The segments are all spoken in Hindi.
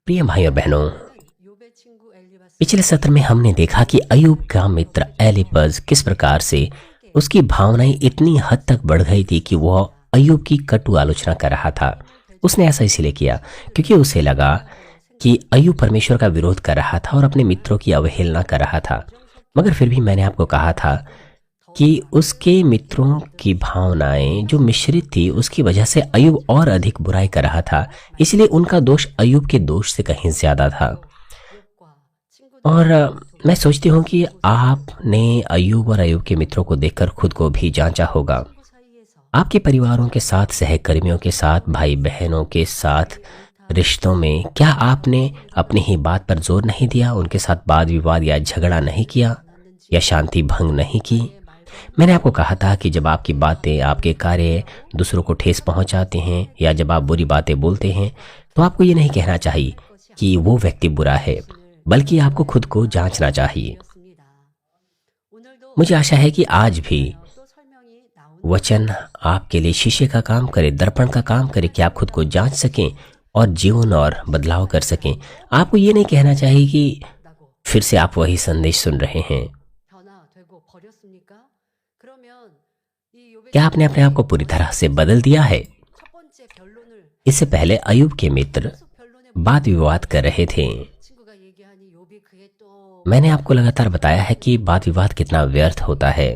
प्रिय भाई और बहनों, पिछले सत्र में हमने देखा कि अय्यूब का मित्र एलिपज किस प्रकार से उसकी भावनाएं इतनी हद तक बढ़ गई थी कि वह अय्यूब की कटु आलोचना कर रहा था। उसने ऐसा इसलिए किया क्योंकि उसे लगा कि अय्यूब परमेश्वर का विरोध कर रहा था और अपने मित्रों की अवहेलना कर रहा था। मगर फिर भी मैंने आपको कहा था कि उसके मित्रों की भावनाएं जो मिश्रित थी, उसकी वजह से अय्यूब और अधिक बुराई कर रहा था। इसलिए उनका दोष अय्यूब के दोष से कहीं ज्यादा था। और मैं सोचती हूँ कि आपने अय्यूब और अय्यूब के मित्रों को देखकर खुद को भी जांचा होगा। आपके परिवारों के साथ, सहकर्मियों के साथ, भाई बहनों के साथ रिश्तों में क्या आपने अपनी ही बात पर जोर नहीं दिया, उनके साथ वाद विवाद या झगड़ा नहीं किया या शांति भंग नहीं की? मैंने आपको कहा था कि जब आपकी बातें, आपके कार्य दूसरों को ठेस पहुंचाते हैं या जब आप बुरी बातें बोलते हैं तो आपको ये नहीं कहना चाहिए कि वो व्यक्ति बुरा है, बल्कि आपको खुद को जांचना चाहिए। मुझे आशा है कि आज भी वचन आपके लिए शीशे का काम करे, दर्पण का काम करे कि आप खुद को जांच सकें और जीवन और बदलाव कर सकें। आपको ये नहीं कहना चाहिए कि फिर से आप वही संदेश सुन रहे हैं। क्या आपने अपने आप को पूरी तरह से बदल दिया है? इससे पहले अय्यूब के मित्र वाद विवाद कर रहे थे। मैंने आपको लगातार बताया है कि वाद विवाद कितना व्यर्थ होता है।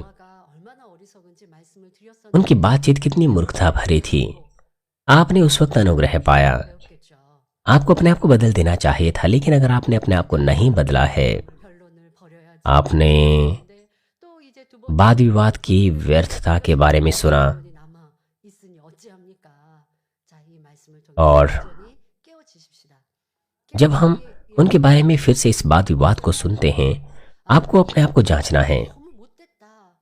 उनकी बातचीत कितनी मूर्खता भरी थी। आपने उस वक्त अनुग्रह पाया। आपको अपने आप को बदल देना चाहिए था, लेकिन अगर आपने अपने आप को नहीं बदला है, आपने वाद विवाद की व्यर्थता के बारे में सुना और जब हम उनके बारे में फिर से इस वाद विवाद को सुनते हैं, आपको अपने आप को जांचना है,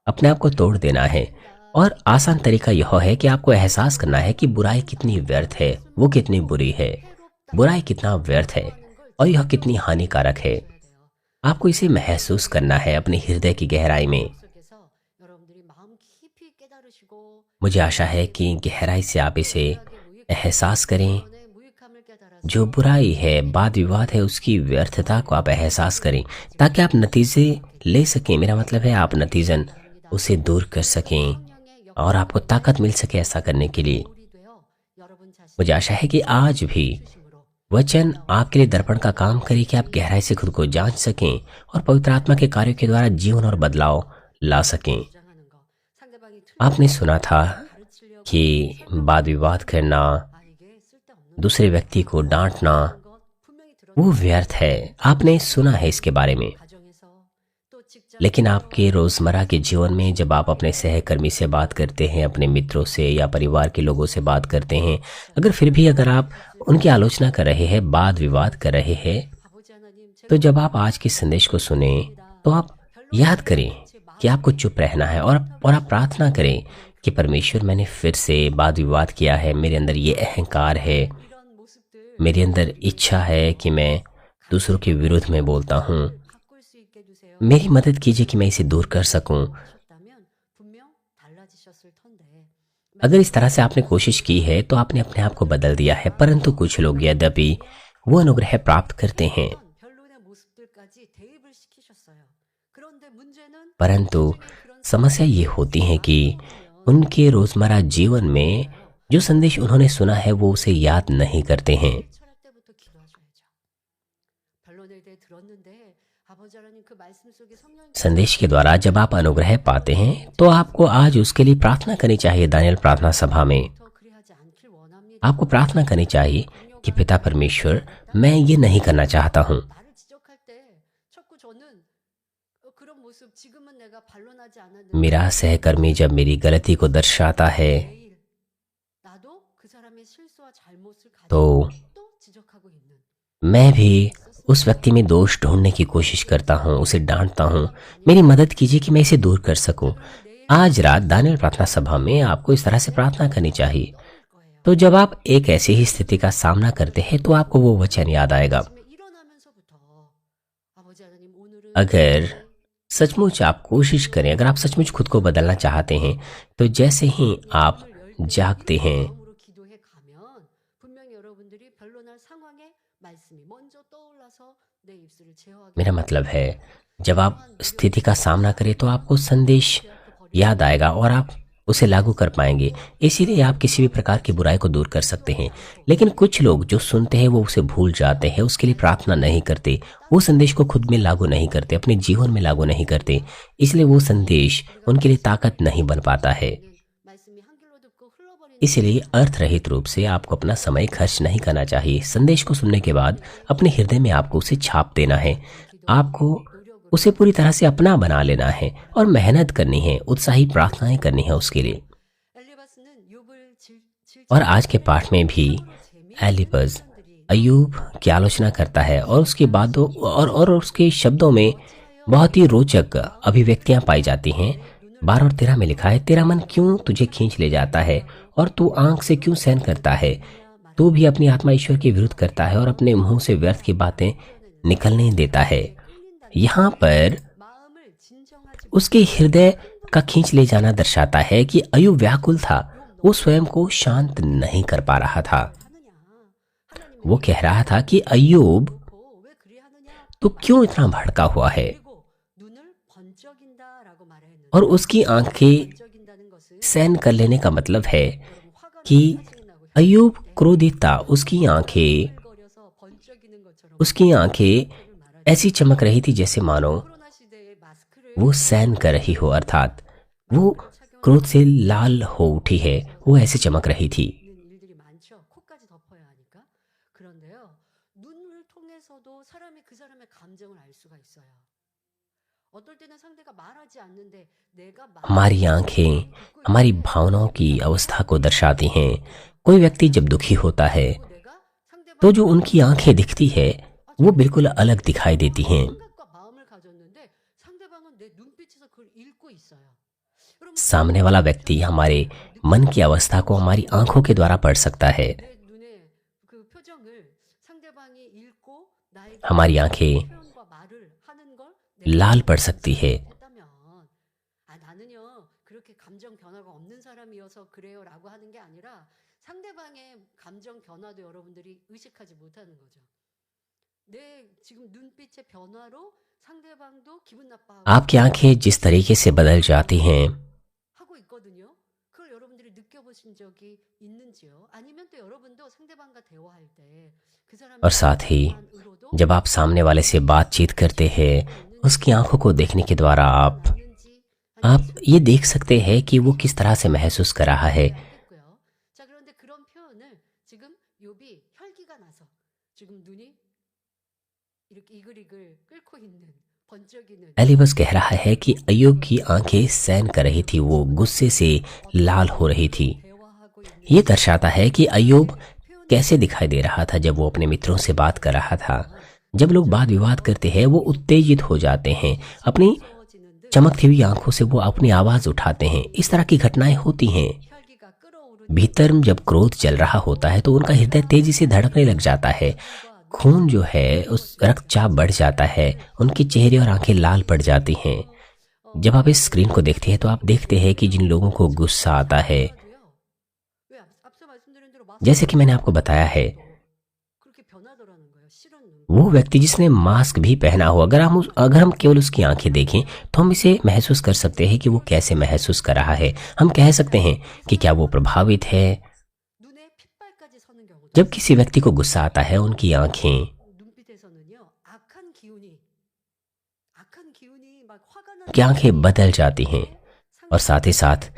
अपने आप को तोड़ देना है। और आसान तरीका यह है कि आपको एहसास करना है कि बुराई कितनी व्यर्थ है, वो कितनी बुरी है, बुराई कितना व्यर्थ है और यह कितनी हानिकारक है। आपको इसे महसूस करना है अपने हृदय की गहराई में। मुझे आशा है कि गहराई से आप इसे एहसास करें। जो बुराई है, वाद विवाद है, उसकी व्यर्थता को आप एहसास करें ताकि आप नतीजे ले सकें। मेरा मतलब है आप नतीजन उसे दूर कर सकें और आपको ताकत मिल सके ऐसा करने के लिए। मुझे आशा है कि आज भी वचन आपके लिए दर्पण का काम करे कि आप गहराई से खुद को जांच सकें और पवित्र आत्मा के कार्यों के द्वारा जीवन और बदलाव ला सकें। आपने सुना था कि वाद विवाद करना, दूसरे व्यक्ति को डांटना, वो व्यर्थ है। आपने सुना है इसके बारे में। लेकिन आपके रोजमर्रा के जीवन में जब आप अपने सहकर्मी से बात करते हैं, अपने मित्रों से या परिवार के लोगों से बात करते हैं, अगर आप उनकी आलोचना कर रहे हैं, वाद विवाद कर रहे हैं, तो जब आप आज के संदेश को सुने तो आप याद करें कि आपको चुप रहना है और आप प्रार्थना करें कि परमेश्वर, मैंने फिर से वाद विवाद किया है, मेरे अंदर ये अहंकार है, मेरे अंदर इच्छा है कि मैं दूसरों के विरुद्ध में बोलता हूँ। मेरी मदद कीजिए कि मैं इसे दूर कर सकूं। अगर इस तरह से आपने कोशिश की है तो आपने अपने आप को बदल दिया है। परंतु कुछ लोग यद्यपि वो अनुग्रह प्राप्त करते हैं, परंतु समस्या ये होती है कि उनके रोजमर्रा जीवन में जो संदेश उन्होंने सुना है वो उसे याद नहीं करते हैं। संदेश के द्वारा जब आप अनुग्रह पाते हैं तो आपको आज उसके लिए प्रार्थना करनी चाहिए। दानियल प्रार्थना सभा में आपको प्रार्थना करनी चाहिए कि पिता परमेश्वर, मैं ये नहीं करना चाहता हूँ। मेरा सहकर्मी जब मेरी गलती को दर्शाता है तो मैं भी उस व्यक्ति में दोष ढूंढने की कोशिश करता हूँ, उसे डांटता हूँ। मेरी मदद कीजिए कि मैं इसे दूर कर सकूं। आज रात दानियल प्रार्थना सभा में आपको इस तरह से प्रार्थना करनी चाहिए। तो जब आप एक ऐसी ही स्थिति का सामना करते हैं तो आपको वो वचन याद आएगा। अगर सचमुच आप कोशिश करें, अगर आप सचमुच खुद को बदलना चाहते हैं, तो जैसे ही आप जागते हैं मेरा मतलब है, जब आप स्थिति का सामना करें तो आपको संदेश याद आएगा और आप उसे लागू कर पाएंगे। इसीलिए आप किसी भी प्रकार की बुराई को दूर कर सकते हैं। लेकिन कुछ लोग जो सुनते हैं वो उसे भूल जाते हैं, उसके लिए प्रार्थना नहीं करते, वो संदेश को खुद में लागू नहीं करते, अपने जीवन में लागू नहीं करते। इसलिए वो संदेश उनके लिए ताकत नहीं बन पाता है। इसलिए अर्थ रहित रूप से आपको अपना समय खर्च नहीं करना चाहिए। संदेश को सुनने के बाद अपने हृदय में आपको उसे छाप देना है। आपको उसे पूरी तरह से अपना बना लेना है और मेहनत करनी है, उत्साही प्रार्थनाएं करनी है उसके लिए। और आज के पाठ में भी एलिपज अय्यूब की आलोचना करता है और उसकी बातों और उसके शब्दों में बहुत ही रोचक अभिव्यक्तियां पाई जाती हैं। 12 और 13 में लिखा है, तेरा मन क्यों तुझे खींच ले जाता है और तू आंख से क्यों सहन करता है? तू भी अपनी आत्मा ईश्वर के विरुद्ध करता है और अपने मुंह से व्यर्थ की बातें निकलने देता है। यहाँ पर उसके हृदय का खींच ले जाना दर्शाता है कि अय्यूब व्याकुल था, वो स्वयं को शांत नहीं कर पा रहा था। वो कह रहा था कि अय्यूब तू क्यों इतना भड़का हुआ है? और उसकी आंखें सहन कर लेने का मतलब है कि अय्यूब क्रोधित था। उसकी आंखें ऐसी चमक रही थी जैसे मानो वो सहन कर रही हो, अर्थात वो क्रोध से लाल हो उठी है, वो ऐसे चमक रही थी। हमारी आंखें हमारी भावनाओं की अवस्था को दर्शाती हैं। कोई व्यक्ति जब दुखी होता है तो जो उनकी आंखें दिखती है वो बिल्कुल अलग दिखाई देती हैं। सामने वाला व्यक्ति हमारे मन की अवस्था को हमारी आंखों के द्वारा पढ़ सकता है। हमारी आंखें लाल पड़ सकती है। आपकी आंखें जिस तरीके से बदल जाती हैं और साथ ही जब आप सामने वाले से बातचीत करते हैं, उसकी आंखों को देखने के द्वारा आप ये देख सकते हैं कि वो किस तरह से महसूस कर रहा है। एलिबस कह रहा है कि अय्यूब की आंखें सहन कर रही थी, वो गुस्से से लाल हो रही थी। ये दर्शाता है कि अय्यूब कैसे दिखाई दे रहा था जब वो अपने मित्रों से बात कर रहा था। जब लोग वाद विवाद करते हैं वो उत्तेजित हो जाते हैं, अपनी चमकती हुई आंखों से वो अपनी आवाज उठाते हैं। इस तरह की घटनाएं होती हैं। भीतर जब क्रोध चल रहा होता है तो उनका हृदय तेजी से धड़कने लग जाता है, खून जो है उस रक्तचाप बढ़ जाता है, उनके चेहरे और आंखें लाल पड़ जाती हैं। जब आप इस स्क्रीन को देखते हैं तो आप देखते हैं कि जिन लोगों को गुस्सा आता है, जैसे कि मैंने आपको बताया है, वो व्यक्ति जिसने मास्क भी पहना हो, अगर हम केवल उसकी आंखें देखें तो हम इसे महसूस कर सकते हैं कि वो कैसे महसूस कर रहा है। हम कह सकते हैं कि क्या वो प्रभावित है। जब किसी व्यक्ति को गुस्सा आता है उनकी आंखें बदल जाती हैं और साथ ही साथ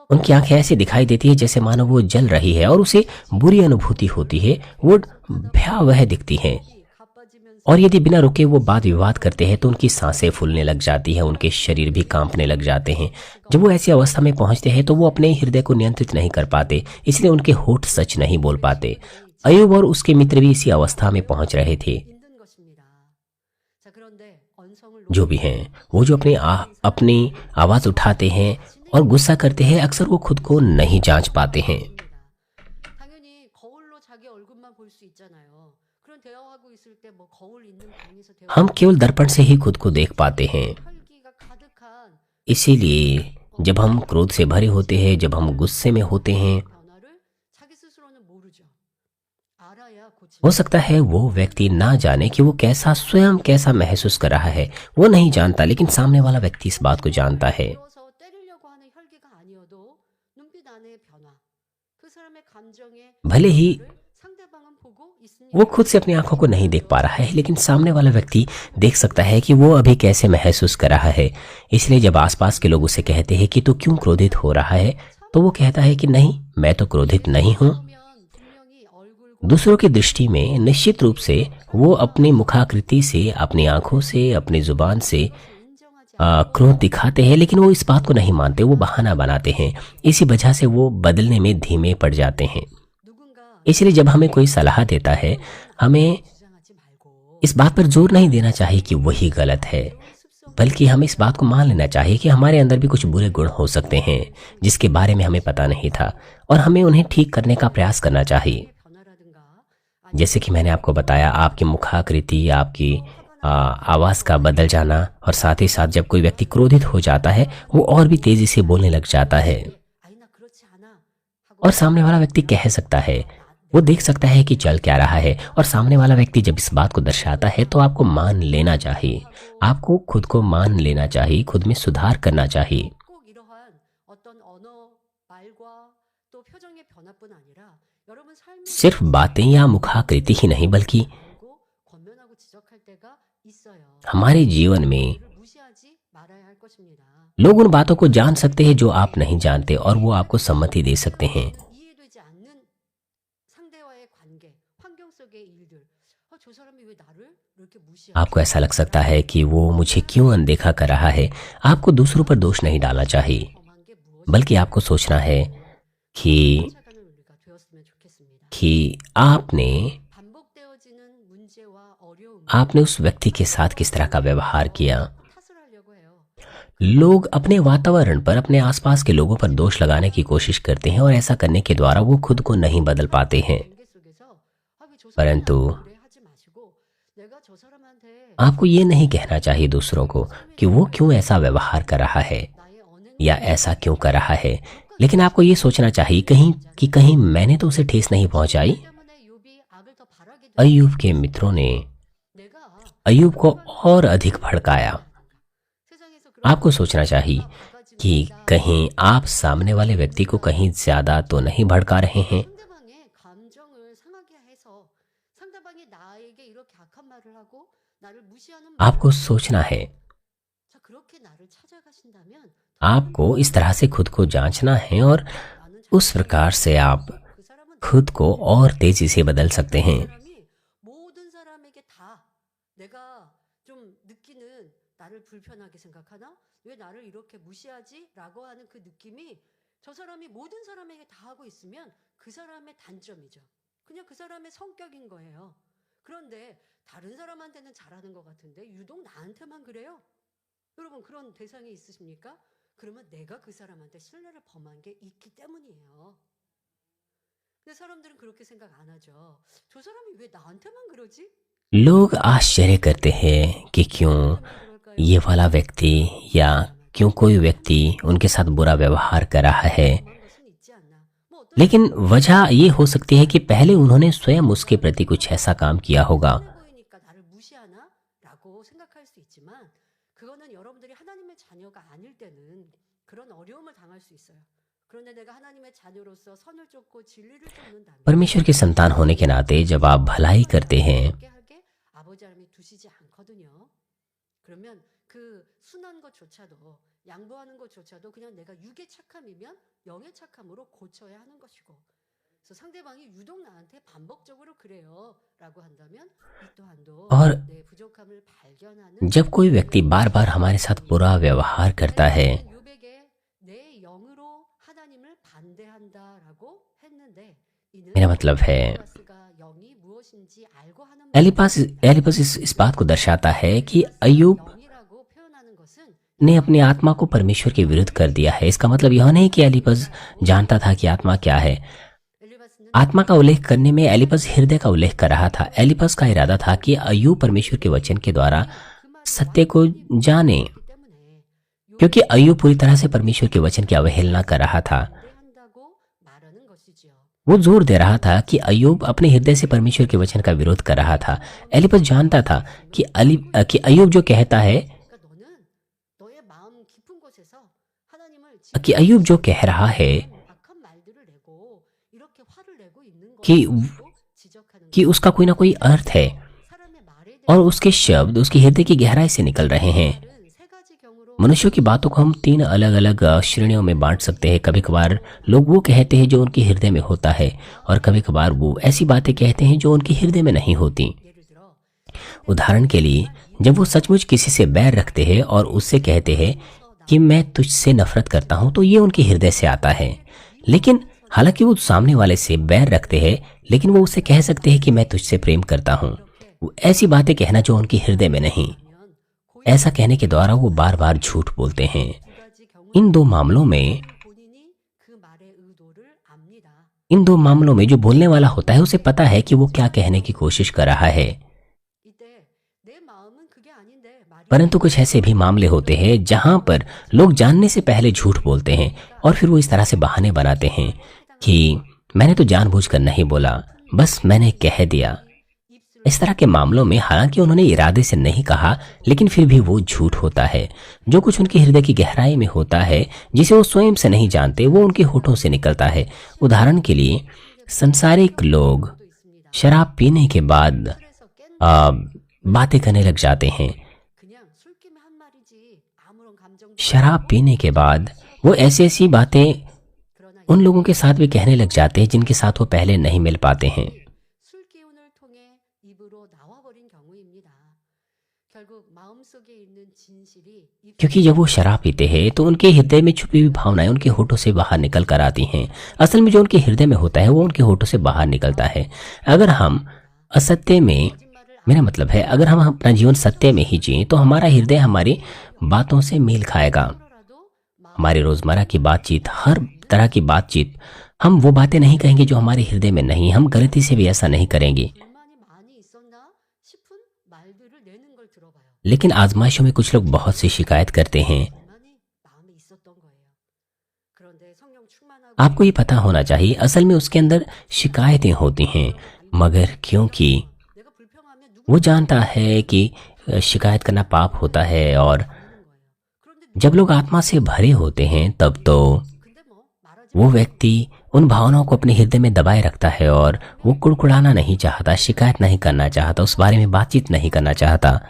उनकी आंखें ऐसी दिखाई देती है जैसे मानो वो जल रही है और उसे बुरी अनुभूति होती है, वो भयावह दिखती हैं। और यदि बिना रुके वो वाद विवाद करते हैं तो उनकी सांसें फूलने लग जाती हैं, उनके शरीर भी कांपने लग जाते हैं। जब वो ऐसी अवस्था में पहुंचते हैं तो वो अपने हृदय को नियंत्रित नहीं कर पाते, इसलिए उनके होठ सच नहीं बोल पाते। अय्यूब और उसके मित्र भी इसी अवस्था में पहुंच रहे थे। जो भी हैं, वो जो अपनी आवाज उठाते हैं और गुस्सा करते हैं, अक्सर वो खुद को नहीं जांच पाते हैं। हम केवल दर्पण से ही खुद को देख पाते हैं। इसीलिए जब हम क्रोध से भरे होते हैं, जब हम गुस्से में होते हैं, हो सकता है वो व्यक्ति ना जाने कि वो कैसा स्वयं कैसा महसूस कर रहा है, वो नहीं जानता, लेकिन सामने वाला व्यक्ति इस बात को जानता है। 불어서 때리려고 하는 혈기가 아니어도 눈빛 안의 변화, 그 사람의 감정의 भले ही 변화를 상대방은 보고 वो 있으니까 खुद से अपनी आंखों को नहीं देख पा रहा है, लेकिन सामने वाला व्यक्ति देख सकता है कि 그래서 वो अभी कैसे महसूस कर रहा है। इसलिए जब आसपास के लोग उसे कहते हैं कि तू क्यों क्रोधित हो रहा है, 참 तो वो कहता है कि नहीं, मैं तो क्रोधित नहीं हूं। 그러면 분명히 얼굴과 दूसरों की दृष्टि में निश्चित रूप से वो अपनी मुखाकृति से, अपनी आंखों से, अपनी जुबान से 그것을 인정하지 않고 क्रोध दिखाते हैं, लेकिन वो इस बात को नहीं मानते, वो बहाना बनाते हैं। इसी वजह से वो बदलने में धीमे पड़ जाते हैं। 누군가 इसलिए जब हमें कोई सलाह देता है, हमें 주장하지 말고 इस बात पर जोर नहीं देना चाहिए कि वही गलत है, 이런 습성을 बल्कि हमें इस बात को मान लेना चाहिए कि हमारे अंदर भी कुछ बुरे गुण हो सकते हैं जिसके बारे में हमें पता नहीं था, और हमें उन्हें ठीक करने का प्रयास करना चाहिए। 변화라든가 जैसे कि मैंने आपको बताया, आपकी मुखाकृति, आपकी आवाज़ का बदल जाना, और साथ ही साथ जब कोई व्यक्ति क्रोधित हो जाता है वो और भी तेजी से बोलने लग जाता है, 아니 나 그렇지 않아 하고 और सामने वाला व्यक्ति कह सकता है, वो देख सकता है कि चल क्या रहा है, और सामने वाला व्यक्ति जब इस बात को दर्शाता है तो आपको मान लेना चाहिए, आपको खुद को मान लेना चाहिए, खुद में सुधार करना चाहिए। 꼭 이러한 어떤 언어, 말과 또 표정의 변화뿐 아니라 여러분 삶의 सिर्फ बातें या मुखाकृति ही नहीं, बल्कि 그리고 권면하고 지적할 때가 있어요. हमारे जीवन में 이를 무시하지 말아야 할 것입니다. लोग उन बातों को जान सकते हैं जो आप नहीं जानते, और वो आपको सम्मति दे सकते हैं। 이해되지 않는 상대와의 관계, 환경 속의 일들. 저 사람이 왜 나를 이렇게 무시하지? आपको ऐसा लग सकता है कि वो मुझे क्यों अनदेखा कर रहा है। आपको दूसरों पर दोष नहीं डालना चाहिए, 범한 게 무엇이 बल्कि आपको सोचना है कि 찾아가는 우리가 되었으면 좋겠습니다. आपने 반복되어지는 문제와 어려움 आपने उस व्यक्ति के साथ किस तरह का व्यवहार किया। 탓을 하려고 해요. लोग अपने वातावरण पर, अपने आसपास के लोगों पर दोष लगाने की कोशिश करते हैं, और ऐसा करने के द्वारा वो खुद को नहीं बदल पाते हैं। 관계 속에서 왜저 परंतु 사람한테 그래 하지 마시고 내가 저 사람한테 आपको ये नहीं कहना चाहिए दूसरों को कि वो क्यों ऐसा व्यवहार कर रहा है 나의 언행 या ऐसा क्यों कर रहा है, लेकिन आपको ये सोचना चाहिए कहीं मैंने तो उसे ठेस नहीं पहुंचाई। 때문에 욥이 악을 더 바라게 되 अय्यूब के मित्रों ने 내가 अय्यूब को और अधिक भड़काया। 세상에서 그런 आपको सोचना चाहिए कि कहीं आप सामने वाले व्यक्ति को कहीं ज्यादा तो नहीं भड़का रहे हैं। 상대방의 감정을 상하게 해서 상대방이 나에게 이렇게 악한 말을 하고 나를 무시하는 आपको सोचना है, 자 그렇게 나를 찾아가신다면 आपको इस तरह से खुद को जांचना है, और 나는 उस प्रकार से आप 그 사람은 खुद को और तेजी से बदल सकते हैं। 사람이 모든 사람에게 다 내가 좀 느끼는 나를 불편하게 생각하나? 왜 나를 이렇게 무시하지? 라고 하는 그 느낌이 저 사람이 모든 사람에게 다 하고 있으면 그 사람의 단점이죠. 그냥 그 사람의 성격인 거예요. 그런데 다른 사람한테는 잘하는 것 같은데 유독 나한테만 그래요? 여러분 그런 대상이 있으십니까? 그러면 내가 그 사람한테 신뢰를 범한 게 있기 때문이에요. 근데 사람들은 그렇게 생각 안 하죠. 저 사람이 왜 나한테만 그러지? लोग आश्चर्य करते हैं कि क्यों 그럴까요? ये वाला व्यक्ति या क्यों कोई व्यक्ति उनके साथ बुरा व्यवहार कर रहा है, 그런 것은 있지 않나? 뭐 어떤 लेकिन वजह ये हो सकती है कि पहले उन्होंने स्वयं उसके प्रति कुछ ऐसा काम किया होगा। 해 보이니까 나를 무시하나? 라고 생각할 수 있지만 그거는 여러분들이 하나님의 자녀가 아닐 때는 그런 어려움을 당할 수 있어요. 그런데 내가 하나님의 자녀로서 선을 쫓고 진리를 쫓는다면 परमेश्वर के संतान होने के नाते जब आप भलाई करते हैं, 함께 하게 아버지 하나님이 두시지 않거든요. 그러면 그 순한 것조차도 양보하는 것조차도 그냥 내가 육의 착함이면 영의 착함으로 고쳐야 하는 것이고 그래서 상대방이 유독 나한테 반복적으로 그래요라고 한다면 이 또한도 और 내 부족함을 발견하는 जब कोई व्यक्ति बार बार हमारे साथ बुरा व्यवहार करता है, 요백에 내 영으로 하나님을 반대한다라고 했는데 이는 मेरा मतलब है, 엘리파스가 영이 무엇인지 알고 하는 말이에요. एलिपस इस बात को दर्शाता है कि अय्यूब 영이라고 표현하는 것은 ने अपनी आत्मा को परमेश्वर के विरुद्ध कर दिया है। इसका मतलब यह नहीं कि एलिपस जानता था कि आत्मा क्या है। 엘리바스는 आत्मा का उल्लेख करने में एलिपस हृदय का उल्लेख कर रहा था। एलिपस का इरादा था कि अय्यूब परमेश्वर के वचन के द्वारा सत्य को जाने, 그 때문에 क्योंकि अय्यूब पूरी तरह से परमेश्वर के वचन की अवहेलना कर रहा था। 반대한다고 말하는 것이지요. वो जोर दे रहा था कि अय्यूब अपने हृदय से परमेश्वर के वचन का विरोध कर रहा था। एलिपज जानता था कि अय्यूब जो कहता है 그러니까 너는 너의 마음 깊은 곳에서 하나님을 कि अय्यूब जो कह रहा है 악한 말들을 내고 이렇게 화를 내고 있는 कि 거라고 지적하는 कि 거예요. उसका कोई ना कोई अर्थ है 사람의 말에 और 대해서 उसके शब्द उसके हृदय की गहराई से निकल रहे हैं। 말은 세 가지 경우로 मनुष्यों की बातों को हम 3 अलग अलग श्रेणियों में बांट सकते हैं। कभी कभार लोग वो कहते हैं जो उनके हृदय में होता है, और कभी कभार वो ऐसी बातें कहते हैं जो उनके हृदय में नहीं होती। 예를 들어 उदाहरण के लिए, जब वो सचमुच किसी से बैर रखते हैं और उससे कहते हैं कि मैं तुझसे नफरत करता हूं, तो ये उनके हृदय से आता है। लेकिन हालांकि वो सामने वाले से बैर रखते हैं, लेकिन वो उससे कह सकते हैं कि मैं तुझसे प्रेम करता हूं। वो ऐसी बातें कहना जो उनके हृदय में नहीं, 하면 ऐसा कहने के द्वारा वो बार बार झूठ बोलते हैं। 두 가지 경우 इन 2 मामलों में 본인이 그 말의 의도를 압니다. जो बोलने वाला होता है उसे पता है कि वो क्या कहने की कोशिश कर रहा है। 이때 내 마음은 그게 아닌데 말이 परंतु कुछ ऐसे भी मामले होते हैं जहां पर लोग जानने से पहले झूठ बोलते हैं, और फिर वो इस तरह से बहाने बनाते हैं कि मैंने तो जानबूझकर नहीं बोला, बस मैंने कह दिया। 입술로 इस तरह के मामलों में हालांकि उन्होंने इरादे से नहीं कहा, लेकिन फिर भी वो झूठ होता है। जो कुछ उनके हृदय की गहराई में होता है, जिसे वो स्वयं से नहीं जानते, वो उनके होठों से निकलता है। उदाहरण के लिए, संसारिक लोग 도 있습니다. शराब पीने के बाद 술에서 깬 बातें करने लग जाते हैं। 그냥 술김에 한 말이지 아무런 감정도 शराब पीने के बाद वो ऐसी ऐसी बातें 그러나 उन लोगों के साथ भी कहने लग जाते हैं जिनके साथ वो पहले नहीं मिल पाते हैं। 술 기운을 통해 입으로 나와버린 경우입니다. 결국 마음속에 있는 진실이 क्योंकि जब वो शराब पीते हैं तो उनके हृदय में छुपी हुई भावनाएं उनके होठों से बाहर निकल कर आती हैं। असल में जो उनके हृदय में होता है वो उनके होठों से बाहर निकलता है। अगर हम असत्य में, मेरा मतलब है अगर हम अपना जीवन सत्य में ही जिए, तो हमारा हृदय हमारी बातों से मेल खाएगा। 하더라도 हमारी रोजमर्रा की बातचीत, हर तरह की बातचीत, हम वो बातें नहीं कहेंगे जो हमारे हृदय में नहीं। हम गलती से भी ऐसा नहीं करेंगे। 불만이 많이 있었나 싶은 말들을 내는 걸 들어봐요. लेकिन आजमाइशों में कुछ लोग बहुत सी शिकायत करते हैं। 불만이 마음에 있었던 거예요. 그런데 성령 충만하고 आपको ये पता होना चाहिए, असल में उसके अंदर शिकायतें होती हैं, मगर क्योंकि 내가 불평하면 누구 वो जानता है कि शिकायत करना पाप होता है, और 하는 거예요. 그런데 जब लोग आत्मा से भरे होते हैं तब तो 근데 뭐 말하지 वो व्यक्ति उन भावनाओं को अपने हृदय में दबाए रखता है, और वो कुड़कुड़ाना नहीं चाहता, शिकायत नहीं करना चाहता, उस बारे में बातचीत नहीं करना चाहता। 거예요.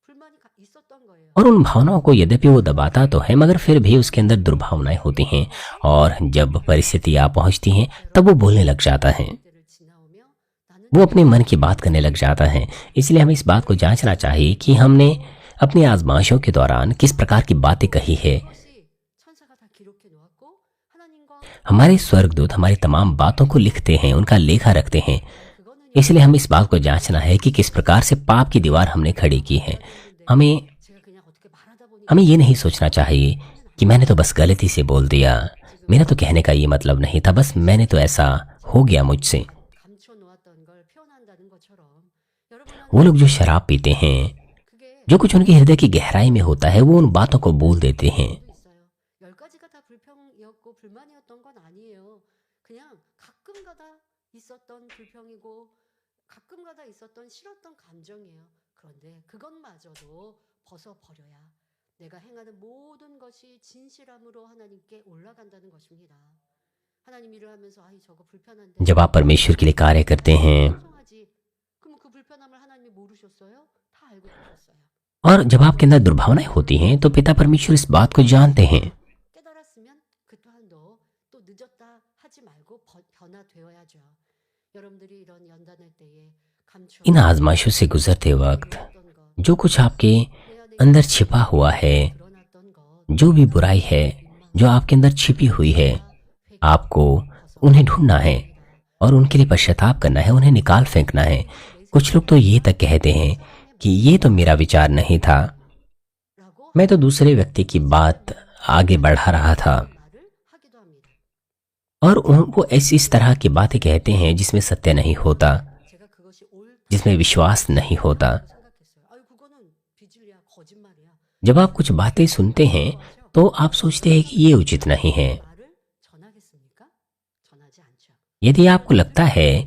불만이 있었던 거예요. और उन भावनाओं को यद्यपि वो दबाता तो है, मगर फिर भी उसके अंदर दुर्भावनाएं होती हैं, और जब परिस्थिति आ पहुंचती हैं तब वो बोलने लग जाता है, 때를 지나오며 나는 वो अपने मन की बात करने लग जाता है। इसलिए हमें इस बात को जांचना चाहिए कि हमने अपनी आजमाइशों के दौरान किस प्रकार की बातें कही है। 그것이 천사가 다 기록해 놓았고 하나님과 हमारे स्वर्गदूत हमारी तमाम बातों को लिखते हैं, उनका लेखा रखते हैं। 그거는 इसलिए हमें इस बात को जांचना है कि किस प्रकार से पाप की दीवार हमने खड़ी की है। हमें 제가 그냥 어떻게 말하다 보니 हमें ये नहीं सोचना चाहिए कि मैंने तो बस गलती से बोल दिया, मेरा तो कहने का ये मतलब नहीं था, बस मैंने तो ऐसा हो गया मुझसे। 감춰 놓았던 걸 표현한다는 것처럼 여러분 वो लोग जो शराब पीते हैं, 그게 जो कुछ उनके हृदय की गहराई में होता है, वो उन बातों को बोल देते हैं। 도 있어요. 열 가지가 다 불평이었고 불만이었던 건 아니에요. 그냥 가끔가다 있었던 불평이고 가끔가다 있었던 싫었던 감정이에요. 그런데 그것마저도 벗어버려야 내가 행하는 모든 것이 진실함으로 하나님께 올라간다는 것입니다. 하나님 일을 하면서 아이 저거 불편한데 जब आप परमेश्वर के लिए कार्य करते हैं, 청소하지. 그럼 그 불편함을 하나님이 모르셨어요? 다 알고 계셨어요. और जब आपके अंदर दुर्भावनाएं होती हैं, तो पिता परमेश्वर इस बात को जानते हैं। 깨달았으면 그 또한도 또 늦었다 하지 말고 변화되어야죠. 여러분들이 이런 연단할 때에 감추어 इन आजमाइशों से गुजरते वक्त 드러났던 것, जो कुछ आपके 내 안에 अंदर छिपा हुआ है, 드러났던 것, जो भी बुराई है जो आपके अंदर छिपी हुई है, आपको उन्हें ढूंढना है और उनके लिए पश्चाताप करना है, उन्हें निकाल फेंकना है। कुछ लोग तो ये तक कहते हैं कि ये तो मेरा विचार नहीं था, 라고 मैं तो दूसरे व्यक्ति की बात आगे बढ़ा रहा था। 말을 하기도 합니다. और वो ऐसी इस तरह की बातें कहते हैं जिसमें सत्य नहीं होता, 제가 그것이 옳다 जिसमें विश्वास नहीं होता। 생각했어요. 아유 그거는 비질리야 거짓말이야. जब आप कुछ बातें सुनते हैं तो आप सोचते हैं कि ये उचित नहीं है, 말을 전하겠습니까? 전하지 않죠. यदि आपको लगता है 어,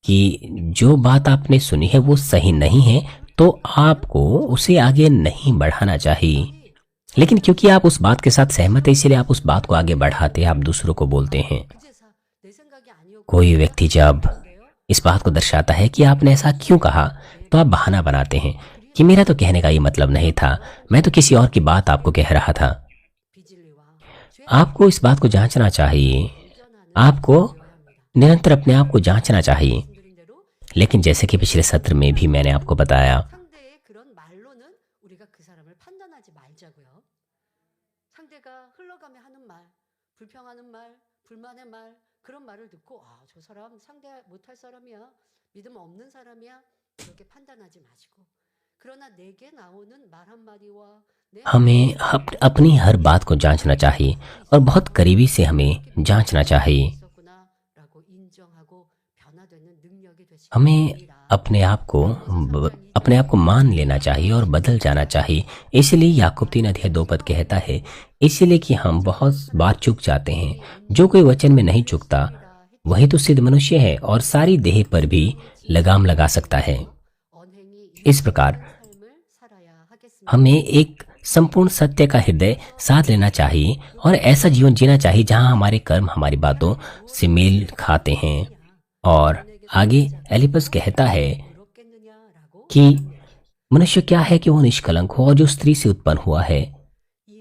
कि जो बात आपने सुनी है वो सही नहीं है, तो आपको उसे आगे नहीं बढ़ाना चाहिए। लेकिन क्योंकि आप उस बात के साथ सहमत हैं, इसलिए आप उस बात को आगे बढ़ाते हैं, आप दूसरों को बोलते हैं। 그제서 내 생각이 아니었구나. कोई व्यक्ति जब 그런데요. इस बात को दर्शाता है कि आपने ऐसा क्यों कहा, तो आप बहाना बनाते हैं कि मेरा तो कहने का ये मतलब नहीं था, मैं तो किसी और की बात आपको कह रहा था। 비진리와 आपको इस बात को जांचना चाहिए, 죄악을 आपको 되어야 합니다. निरंतर अपने आप को जांचना चाहिए। 말씀드린 대로 लेकिन जैसे कि पिछले सत्र में भी मैंने आपको बताया, 상대의 그런 말로는 우리가 그 사람을 판단하지 말자고요. 상대가 흘러가며 하는 말, 불평하는 말, 불만의 말, 그런 말을 듣고 아, 저 사람 상대 못할 사람이야. 믿음 없는 사람이야. 이렇게 판단하지 마시고. 그러나 내게 나오는 말 한마디와 내 हमें अपनी हर बात को जांचना चाहिए और बहुत करीबी से हमें जांचना चाहिए। 있었구나라고 인정하고 변화되는 능력이 되시기 हमें 바랍니다. अपने आप को मान लेना चाहिए और बदल जाना चाहिए। इसलिए याकूब 3:2 कहता है, इसलिए कि हम बहुत बार चूक जाते हैं। जो कोई वचन में नहीं चूकता वही तो सिद्ध मनुष्य है और सारी देह पर भी लगाम लगा सकता है। 언행이 इस प्रकार 삶을 살아야 하겠습니다. हमें एक संपूर्ण सत्य का हृदय साथ लेना चाहिए और ऐसा जीवन जीना चाहिए जहां हमारे कर्म हमारी बातों से मेल खाते हैं। और आगे एलिपस कहता है 부럽겠느냐라고 कि मनुष्य क्या है कि वह निष्कलंक हो, और जो स्त्री से उत्पन्न हुआ है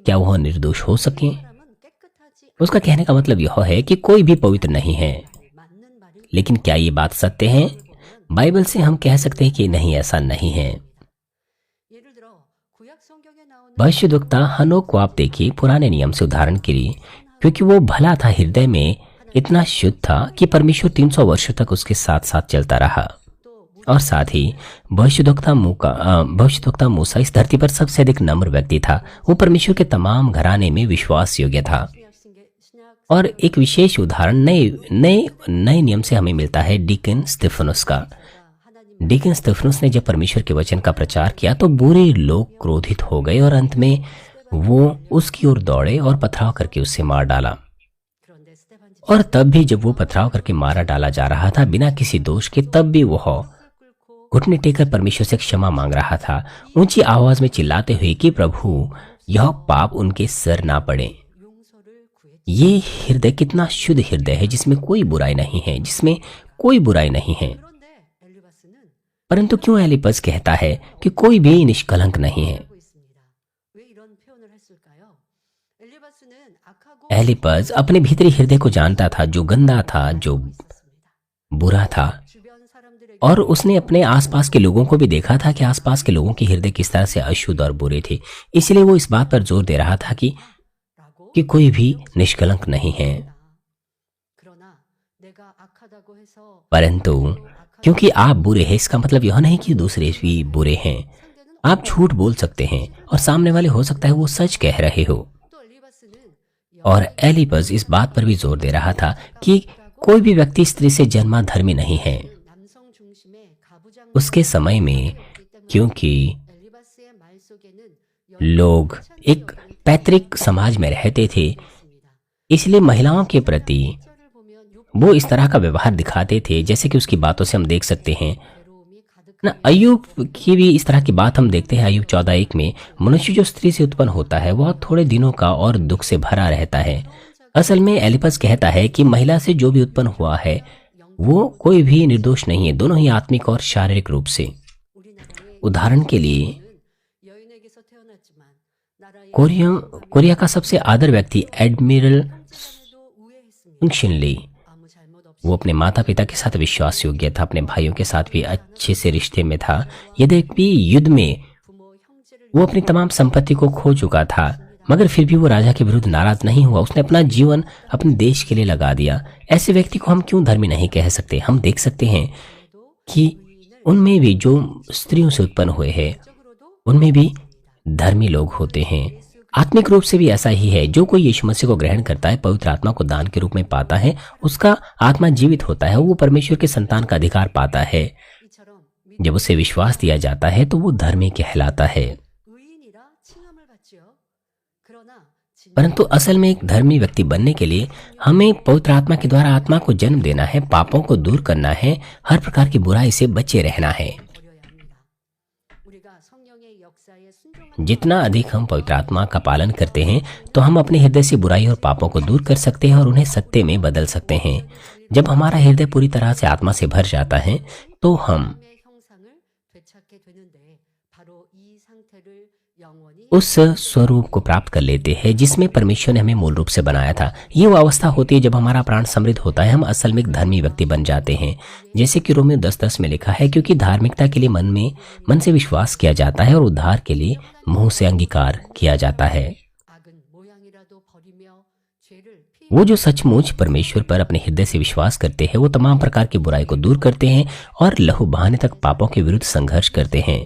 क्या वह निर्दोष हो सके। 사람은 깨끗하지 उसका कहने का मतलब यह है कि कोई भी पवित्र नहीं है। 맞는 말을 लेकिन क्या ये बात सत्य है? बाइबल से हम कह सकते हैं कि नहीं, ऐसा नहीं है। 예를 들어 구약 성경에 나오는 भविष्यद्वक्ता हनोक को आप देखिए, पुराने नियम से उदाहरण के लिए, क्योंकि वो भला था, हृदय में इतना शुद्ध था कि परमेश्वर 300 वर्षों तक उसके साथ साथ चलता रहा। 또 और साथ ही भविष्यद्वक्ता मूसा इस धरती पर सबसे अधिक नम्र व्यक्ति था। वो परमेश्वर के तमाम घराने में विश्वास योग्य था। 신약 और एक विशेष उदाहरण नए नए नए नियम से हमें मिलता है डीकन स्तिफनुस का। 하나님 डीकन स्तिफनुस ने जब परमेश्वर के वचन का प्रचार किया तो बुरे लोग क्रोधित हो गए और अंत में वो उसकी ओर दौड़े और पथराव करके उससे मार डाला। 그런데 스테반 집 और तब भी जब वो पथराव करके मारा डाला जा रहा था बिना किसी दोष के, तब भी वह 꿇고 घुटने टेकर परमेश्वर से क्षमा मांग रहा था, ऊंची आवाज में चिल्लाते हुए कि प्रभु, यह पाप उनके सर ना पड़े। 용서를 구했지. ये हृदय कितना शुद्ध हृदय है, जिसमें कोई बुराई नहीं है, जिसमें कोई बुराई नहीं है। 그런데 엘리바스는 परंतु क्यों एलिपस कहता है कि कोई भी निष्कलंक नहीं है? 알고 있습니다. 왜 이런 표현을 했을까요? 엘리바스는 악하고 एलिपस अपने भीतरी हृदय को जानता था, जो गंदा था, जो 있었습니다. बुरा था। 주변 사람들에게 और उसने अपने आसपास के लोगों को भी देखा था कि आसपास के लोगों के हृदय किस तरह से अशुद्ध और बुरे थे। इसलिए वो इस बात पर जोर दे रहा था कि 라고 कोई भी निष्कलंक नहीं है। 그러나 내가 악하다고 해서 परंतु क्योंकि आप बुरे हैं, इसका मतलब यह नहीं कि दूसरे भी बुरे हैं। 상대는 आप झूठ बोल सकते हैं और सामने वाले हो सकता है वो सच कह रहे हो। 또 엘리바스는 और एलिपस इस बात पर भी जोर दे रहा था कि कोई भी व्यक्ति स्त्री से जन्मा धर्मी नहीं है। 남성 중심의 가부장 उसके समय में, क्योंकि 엘리바스의 말 속에는 लोग एक पैतृक समाज में रहते थे, इसलिए महिलाओं के प्रति 를 보면 वो इस तरह का व्यवहार दिखाते थे, जैसे कि उसकी बातों से हम देख सकते हैं 괴로움이 가득 ना। अय्यूब की भी इस तरह की बात हम देखते हैं। अय्यूब 14:1 में, मनुष्य जो स्त्री से उत्पन्न होता है वह थोड़े दिनों का और दुख से भरा रहता है। असल में एलिपस कहता है कि महिला से जो भी उत्पन्न हुआ है वो कोई भी निर्दोष नहीं है, दोनों ही आत्मिक और शारीरिक रूप से। 우리나라의 उदाहरण के लिए 여인에게서 태어났지만 나라의 कोरिया का सबसे आदर व्यक्ति एडमिरल 사람에도 우애했습니다. शिनली, 아무 잘못 없이 वो अपने माता पिता के साथ विश्वास योग्य था, अपने भाइयों के साथ भी अच्छे से रिश्ते में था। यद्यपि युद्ध में 부모 형제를 वो अपनी तमाम संपत्ति को खो चुका था, मगर फिर भी वो राजा के विरुद्ध नाराज नहीं हुआ। उसने अपना जीवन अपने देश के लिए लगा दिया। ऐसे व्यक्ति को हम क्यों धर्मी नहीं कह सकते? हम देख सकते हैं कि उनमें भी जो स्त्रियों से उत्पन्न हुए हैं 적으로도 उनमें भी धर्मी लोग होते हैं। आत्मिक रूप से भी ऐसा ही है। जो कोई यीशु मसीह को ग्रहण करता है, पवित्र आत्मा को दान के रूप में पाता है, उसका आत्मा जीवित होता है, वो परमेश्वर के संतान का अधिकार पाता है। 이처럼 जब उसे विश्वास दिया जाता है तो वो धर्मी कहलाता है। 의인이라 칭함을 받지요. 그러나 परंतु असल में एक धर्मी व्यक्ति बनने के लिए हमें पवित्र आत्मा के द्वारा आत्मा को जन्म देना है, पापों को दूर करना है, हर प्रकार की बुराई से बचे रहना है। जितना अधिक हम पवित्र आत्मा का पालन करते हैं तो हम अपने हृदय से बुराई और पापों को दूर कर सकते हैं और उन्हें सत्य में बदल सकते हैं। जब हमारा हृदय पूरी तरह से आत्मा से भर जाता है तो हम उस स्वरूप को प्राप्त कर लेते हैं जिसमें परमेश्वर ने हमें मूल रूप से बनाया था। ये वो अवस्था होती है जब हमारा प्राण समृद्ध होता है, हम असल में एक धर्मी व्यक्ति बन जाते हैं। जैसे कि रोमियो 10:10 में लिखा है, क्योंकि धार्मिकता के लिए मन से विश्वास किया जाता है और उद्धार के लिए मुंह से अंगीकार किया जाता है। वो जो सचमुच परमेश्वर पर अपने हृदय से विश्वास करते हैं वो तमाम प्रकार की बुराई को दूर करते हैं और लहू बहाने तक पापों के विरुद्ध संघर्ष करते हैं।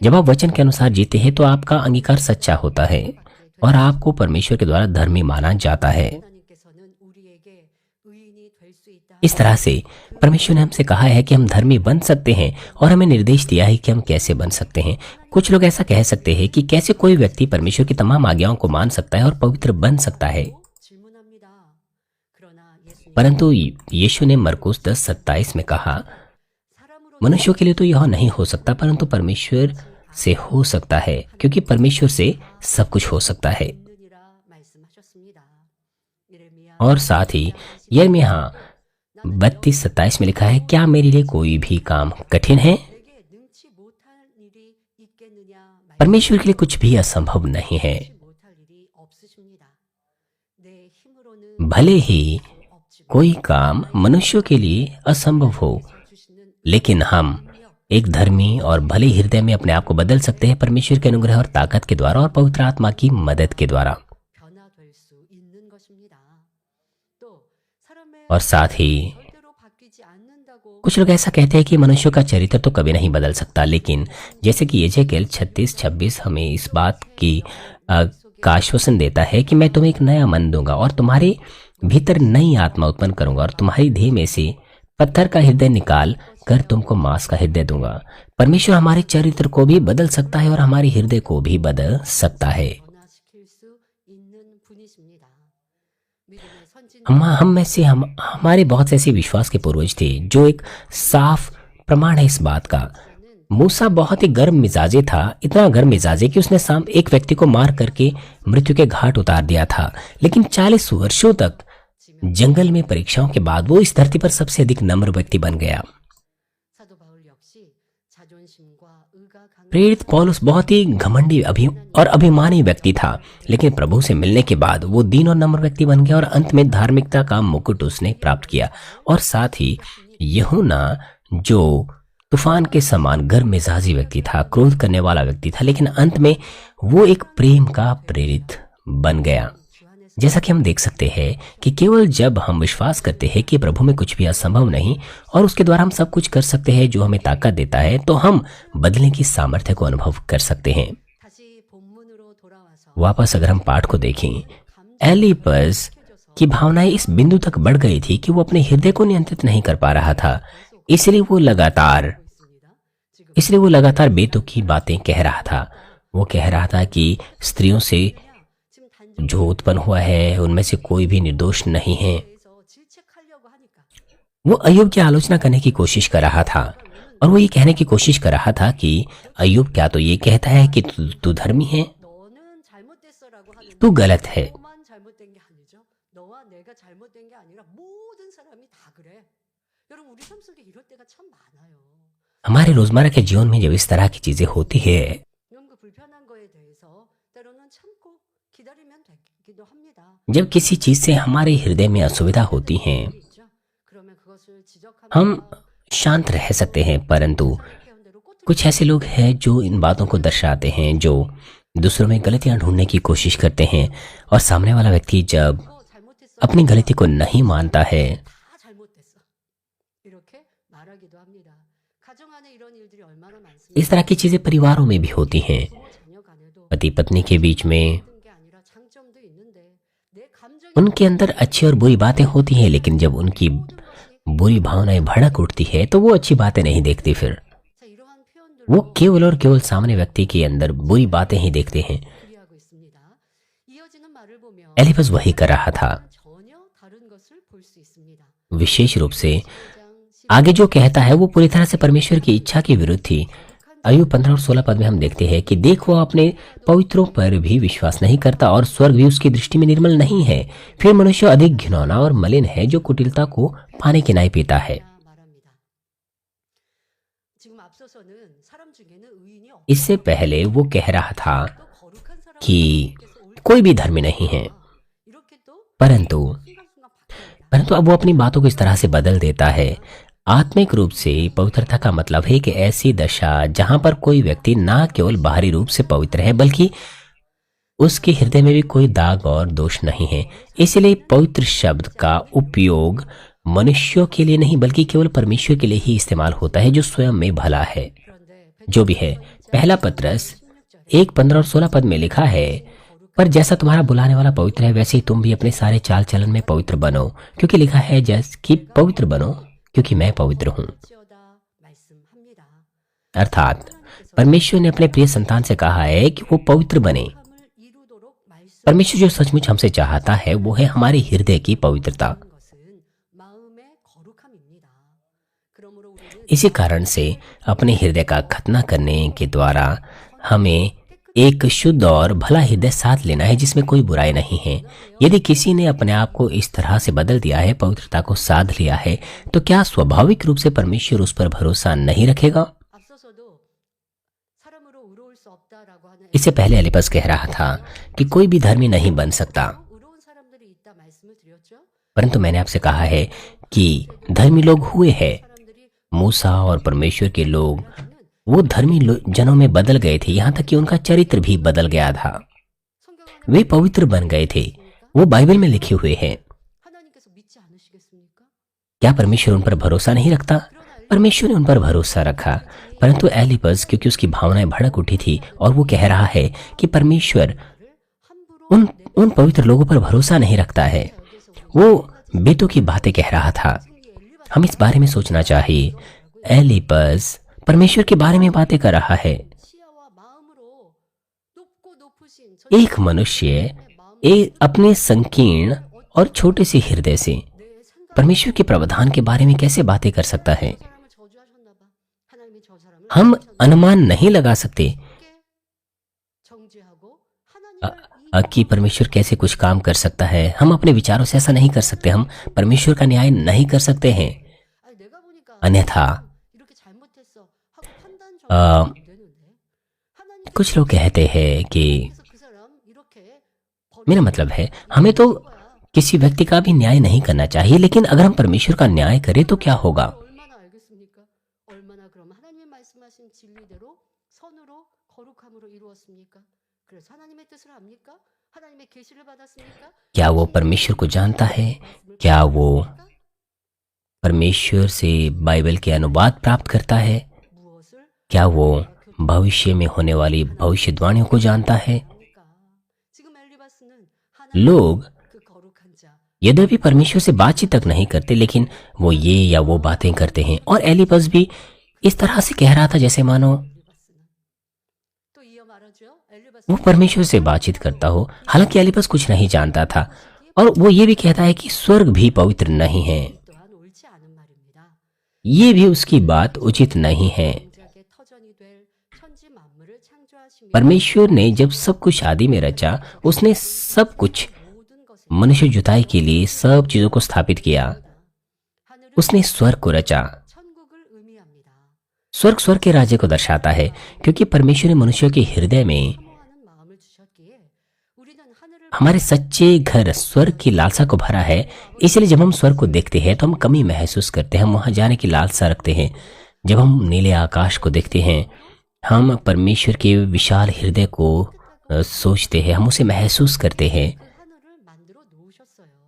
जब आप वचन के अनुसार जीते हैं तो आपका अंगीकार सच्चा होता है और आपको परमेश्वर के द्वारा धर्मी माना जाता है। इस तरह से परमेश्वर ने हमसे कहा है कि हम धर्मी बन सकते हैं और हमें निर्देश दिया है कि हम कैसे बन सकते हैं। कुछ लोग ऐसा कह सकते हैं कि कैसे कोई व्यक्ति परमेश्वर की तमाम आज्ञाओं को मान सकता है और पवित्र बन सकता है। परंतु यीशु ने मरकुस 10:27 में कहा, मनुष्यों के लिए तो यह नहीं हो सकता परंतु परमेश्वर से हो सकता है, क्योंकि परमेश्वर से सब कुछ हो सकता है। और साथ ही यिर्मयाह 32:27 में लिखा है, क्या मेरे लिए कोई भी काम कठिन है? परमेश्वर के लिए कुछ भी असंभव नहीं है। भले ही कोई काम मनुष्यों के लिए असंभव हो, लेकिन हम एक धर्मी और भले हृदय में अपने आप को बदल सकते हैं परमेश्वर के अनुग्रह और ताकत के द्वारा और पवित्र आत्मा की मदद के द्वारा। और साथ ही कुछ लोग ऐसा कहते हैं कि मनुष्य का चरित्र तो कभी नहीं बदल सकता, लेकिन जैसे कि यजेकियेल 36:26 हमें इस बात का आश्वासन देता है कि मैं तुम्हें एक नया मन दूंगा और तुम्हारे भीतर नई आत्मा उत्पन्न करूंगा और तुम्हारी देह में से पत्थर का हृदय निकाल कर तुमको मांस का हृदय दूंगा। परमेश्वर हमारे चरित्र को भी बदल सकता है और हमारे हृदय को भी बदल सकता है। हम में से हमारे बहुत से ऐसे विश्वास के पूर्वज थे जो एक साफ प्रमाण है इस बात का। मूसा बहुत ही गर्म मिजाजे था, इतना गर्म मिजाजे कि उसने एक व्यक्ति को मार करके मृत्यु के घाट उतार दिया था, लेकिन 40 वर्षों तक जंगल में परीक्षाओं के बाद वो इस धरती पर सबसे अधिक नम्र व्यक्ति बन गया। प्रेरित पौलुस बहुत ही घमंडी और अभिमानी व्यक्ति था, लेकिन प्रभु से मिलने के बाद वो दीन और नम्र व्यक्ति बन गया और अंत में धार्मिकता का मुकुट उसने प्राप्त किया। और साथ ही यूहन्ना जो तूफान के समान गर्म मिजाजी व्यक्ति था, क्रोध करने वाला व्यक्ति था, लेकिन अंत में वो एक प्रेम का प्रेरित बन गया। जैसा कि हम देख सकते हैं कि केवल जब हम विश्वास करते हैं कि प्रभु में कुछ भी असंभव नहीं और उसके द्वारा हम सब कुछ कर सकते हैं जो हमें ताकत देता है, तो हम बदलने की सामर्थ्य को अनुभव कर सकते हैं। वापस अगर हम पाठ को देखें, एलिपस की भावनाएं इस बिंदु तक बढ़ गई थी कि वो अपने हृदय को नियंत्रित नहीं कर पा रहा था, इसलिए वो लगातार बेतुकी बातें कह रहा था। वो कह रहा था कि स्त्रियों से जो उत्पन्न हुआ है उनमें से कोई भी निर्दोष नहीं है। वो अय्यूब की आलोचना करने की कोशिश कर रहा था और वो ये कहने की कोशिश कर रहा था कि अय्यूब क्या तो ये कहता है कि तू धर्मी है, तू गलत है। हमारे रोजमर्रा के जीवन में जब इस तरह की चीजें होती है जब किसी चीज से हमारे हृदय में असुविधा होती है हम शांत रह सकते हैं, परंतु कुछ ऐसे लोग हैं जो इन बातों को दर्शाते हैं, जो दूसरों में गलतियां ढूंढने की कोशिश करते हैं और सामने वाला व्यक्ति जब अपनी गलती को नहीं मानता है इस तरह की चीजें परिवारों में भी होती हैं। पति पत्नी के बीच में उनके अंदर अच्छी और बुरी बातें होती हैं, लेकिन जब उनकी बुरी भावनाएं भड़क उठती है तो वो अच्छी बातें नहीं देखते, फिर वो केवल और केवल सामने व्यक्ति के अंदर बुरी बातें ही देखते हैं। एलिपस वही कर रहा था। 전혀 다른 것을 볼 수 있습니다. विशेष रूप से 15장 आगे जो कहता है वो पूरी तरह से परमेश्वर की इच्छा के विरुद्ध थी। अय्यूब 15 और 16 पद में हम देखते हैं कि देख वो अपने पवित्रों पर भी विश्वास नहीं करता और स्वर्ग भी उसकी दृष्टि में निर्मल नहीं है। फिर मनुष्य अधिक घिनौना और मलिन है जो कुटिलता को पानी के नाई पीता है। 말합니다. 지금 앞서서는 사람 중에는 의인이 없고 इससे पहले वो कह रहा था 또 거룩한 사람이 कि 주께서 올 कोई भी धर्मी नहीं है, 이렇게 또 परंतु 순간순간 바뀝니다. परंतु अब वो अपनी बातों को इस तरह से बदल देता है। आत्मिक रूप से पवित्रता का मतलब है कि ऐसी दशा जहां पर कोई व्यक्ति ना केवल बाहरी रूप से पवित्र है बल्कि उसके हृदय में भी कोई दाग और दोष नहीं है। इसलिए पवित्र शब्द का उपयोग मनुष्यों के लिए नहीं बल्कि केवल परमेश्वर के लिए ही इस्तेमाल होता है जो स्वयं में भला है। 그런데 जो भी है, पहला पत्रस 1:15 और 16 पद में लिखा है, पर जैसा तुम्हारा बुलाने वाला पवित्र है वैसे ही तुम भी अपने सारे चाल चलन में पवित्र बनो, क्योंकि लिखा है जैसे कि पवित्र बनो क्योंकि मैं पवित्र हूँ। 지어다 말씀합니다. अर्थात परमेश्वर ने अपने प्रिय संतान से कहा है कि वो पवित्र बने। 함을 이루도록 말씀 परमेश्वर जो सचमुच हमसे चाहता है वो है हमारे हृदय की पवित्रता। 것은 마음의 거룩함입니다. 그러므로 우리는 इसी कारण से अपने हृदय का खतना करने के द्वारा हमें एक शुद्ध और भला हृदय साथ लेना है जिसमें कोई बुराई नहीं है। यदि किसी ने अपने आप को इस तरह से बदल दिया है, पवित्रता को साध लिया है, तो क्या स्वाभाविक रूप से परमेश्वर उस पर भरोसा नहीं रखेगा? 앞서서도 사람으로 의로울 수 없다라고 하는 इससे पहले एलिपस कह रहा था कि कोई भी धर्मी नहीं बन सकता, 의로운 사람들이 있다 말씀을 드렸죠. परंतु मैंने आपसे कहा है कि धर्मी लोग हुए हैं। 사람들이 मूसा और परमेश्वर के लोग वो धर्मी जनों में बदल गए थे, यहाँ तक कि उनका चरित्र भी बदल गया था। 성경을 वे पवित्र बन गए थे, वो बाइबल में लिखे हुए हैं। 하나님께서 믿지 않으시겠습니까? क्या परमेश्वर उन पर भरोसा नहीं रखता? परमेश्वर ने उन पर भरोसा रखा, परंतु एलिपस क्योंकि उसकी भावनाएं भड़क उठी थी और वो कह रहा है कि परमेश्वर 함부로 उन पवित्र लोगों पर भरोसा नहीं रखता है। वो बेतों की बातें कह रहा था। हम इस बारे में सोचना चाहिए। एलिपस परमेश्वर के बारे में बातें कर रहा है। 시야와 마음으로 높고 높으신 एक मनुष्य अपने संकीर्ण और छोटे से हृदय से 내 생각 परमेश्वर के प्रावधान के बारे में कैसे बातें कर सकता है? 사람을 저주하셨나 봐. 하나님이 저 사람을 हम अनुमान नहीं लगा सकते 정죄하고 अ- 하나님을 कि परमेश्वर कैसे कुछ काम कर सकता है। हम अपने विचारों से ऐसा नहीं कर सकते। हम परमेश्वर का न्याय नहीं कर सकते हैं। 아니 내가 보니까 अन्यथा 이렇게 잘못했어 하고 판단 아, 정도는 안 되는데 하나님께서 कुछ लोग कहते हैं कि 그 사람 이렇게 मेरा मतलब है हमें तो किसी व्यक्ति का भी न्याय नहीं करना चाहिए, लेकिन अगर हम परमेश्वर का न्याय करें तो क्या होगा? 얼마나 알겠습니까? 얼마나 그럼 하나님이 말씀하신 진리대로 선으로 거룩함으로 이루었습니까? 그래서 하나님의 뜻을 압니까? 하나님의 계시를 받았습니까? क्या वो परमेश्वर को जानता है? क्या वो परमेश्वर से बाइबल के अनुवाद प्राप्त करता है? 무엇을 क्या वो भविष्य में होने वाली भविष्यवाणियों को जानता है? 합니까? 지금 엘리바스는 하나님 लोग 그 거룩한 자 यद्यपि परमेश्वर से बातचीत तक नहीं करते, लेकिन वो ये या वो बातें करते हैं। और एलिपस भी इस तरह से कह रहा था जैसे मानो 엘리바스는 또 이어 말하죠. 엘리바스 वो परमेश्वर से बातचीत करता हो। हालांकि एलिपस कुछ नहीं जानता था और वो ये भी कहता है कि स्वर्ग भी पवित्र नहीं है। 또한 옳지 않은 말입니다. ये भी उसकी बात उचित नहीं है। 공작의 터전이 될 천지 만물을 창조하시며 परमेश्वर ने जब सब कुछ आदि में रचा, उसने सब कुछ 모든 것을 मनुष्य जुताई के लिए सब चीजों को स्थापित किया। 하늘은 उसने स्वर्ग को रचा। 천국을 의미합니다. स्वर्ग स्वर्ग के राज्य को दर्शाता है, क्योंकि परमेश्वर ने मनुष्यों के हृदय में 사모하는 마음을 주셨기에 우리는 하늘을 हमारे सच्चे घर स्वर्ग की लालसा को भरा है। इसलिए जब हम स्वर्ग को देखते हैं तो हम कमी महसूस करते हैं, हम वहां जाने की लालसा रखते हैं। जब हम नीले आकाश को देखते हैं, हम परमेश्वर के विशाल हृदय को सोचते हैं, हम उसे महसूस करते हैं। 그 하늘을 만들어 놓으셨어요.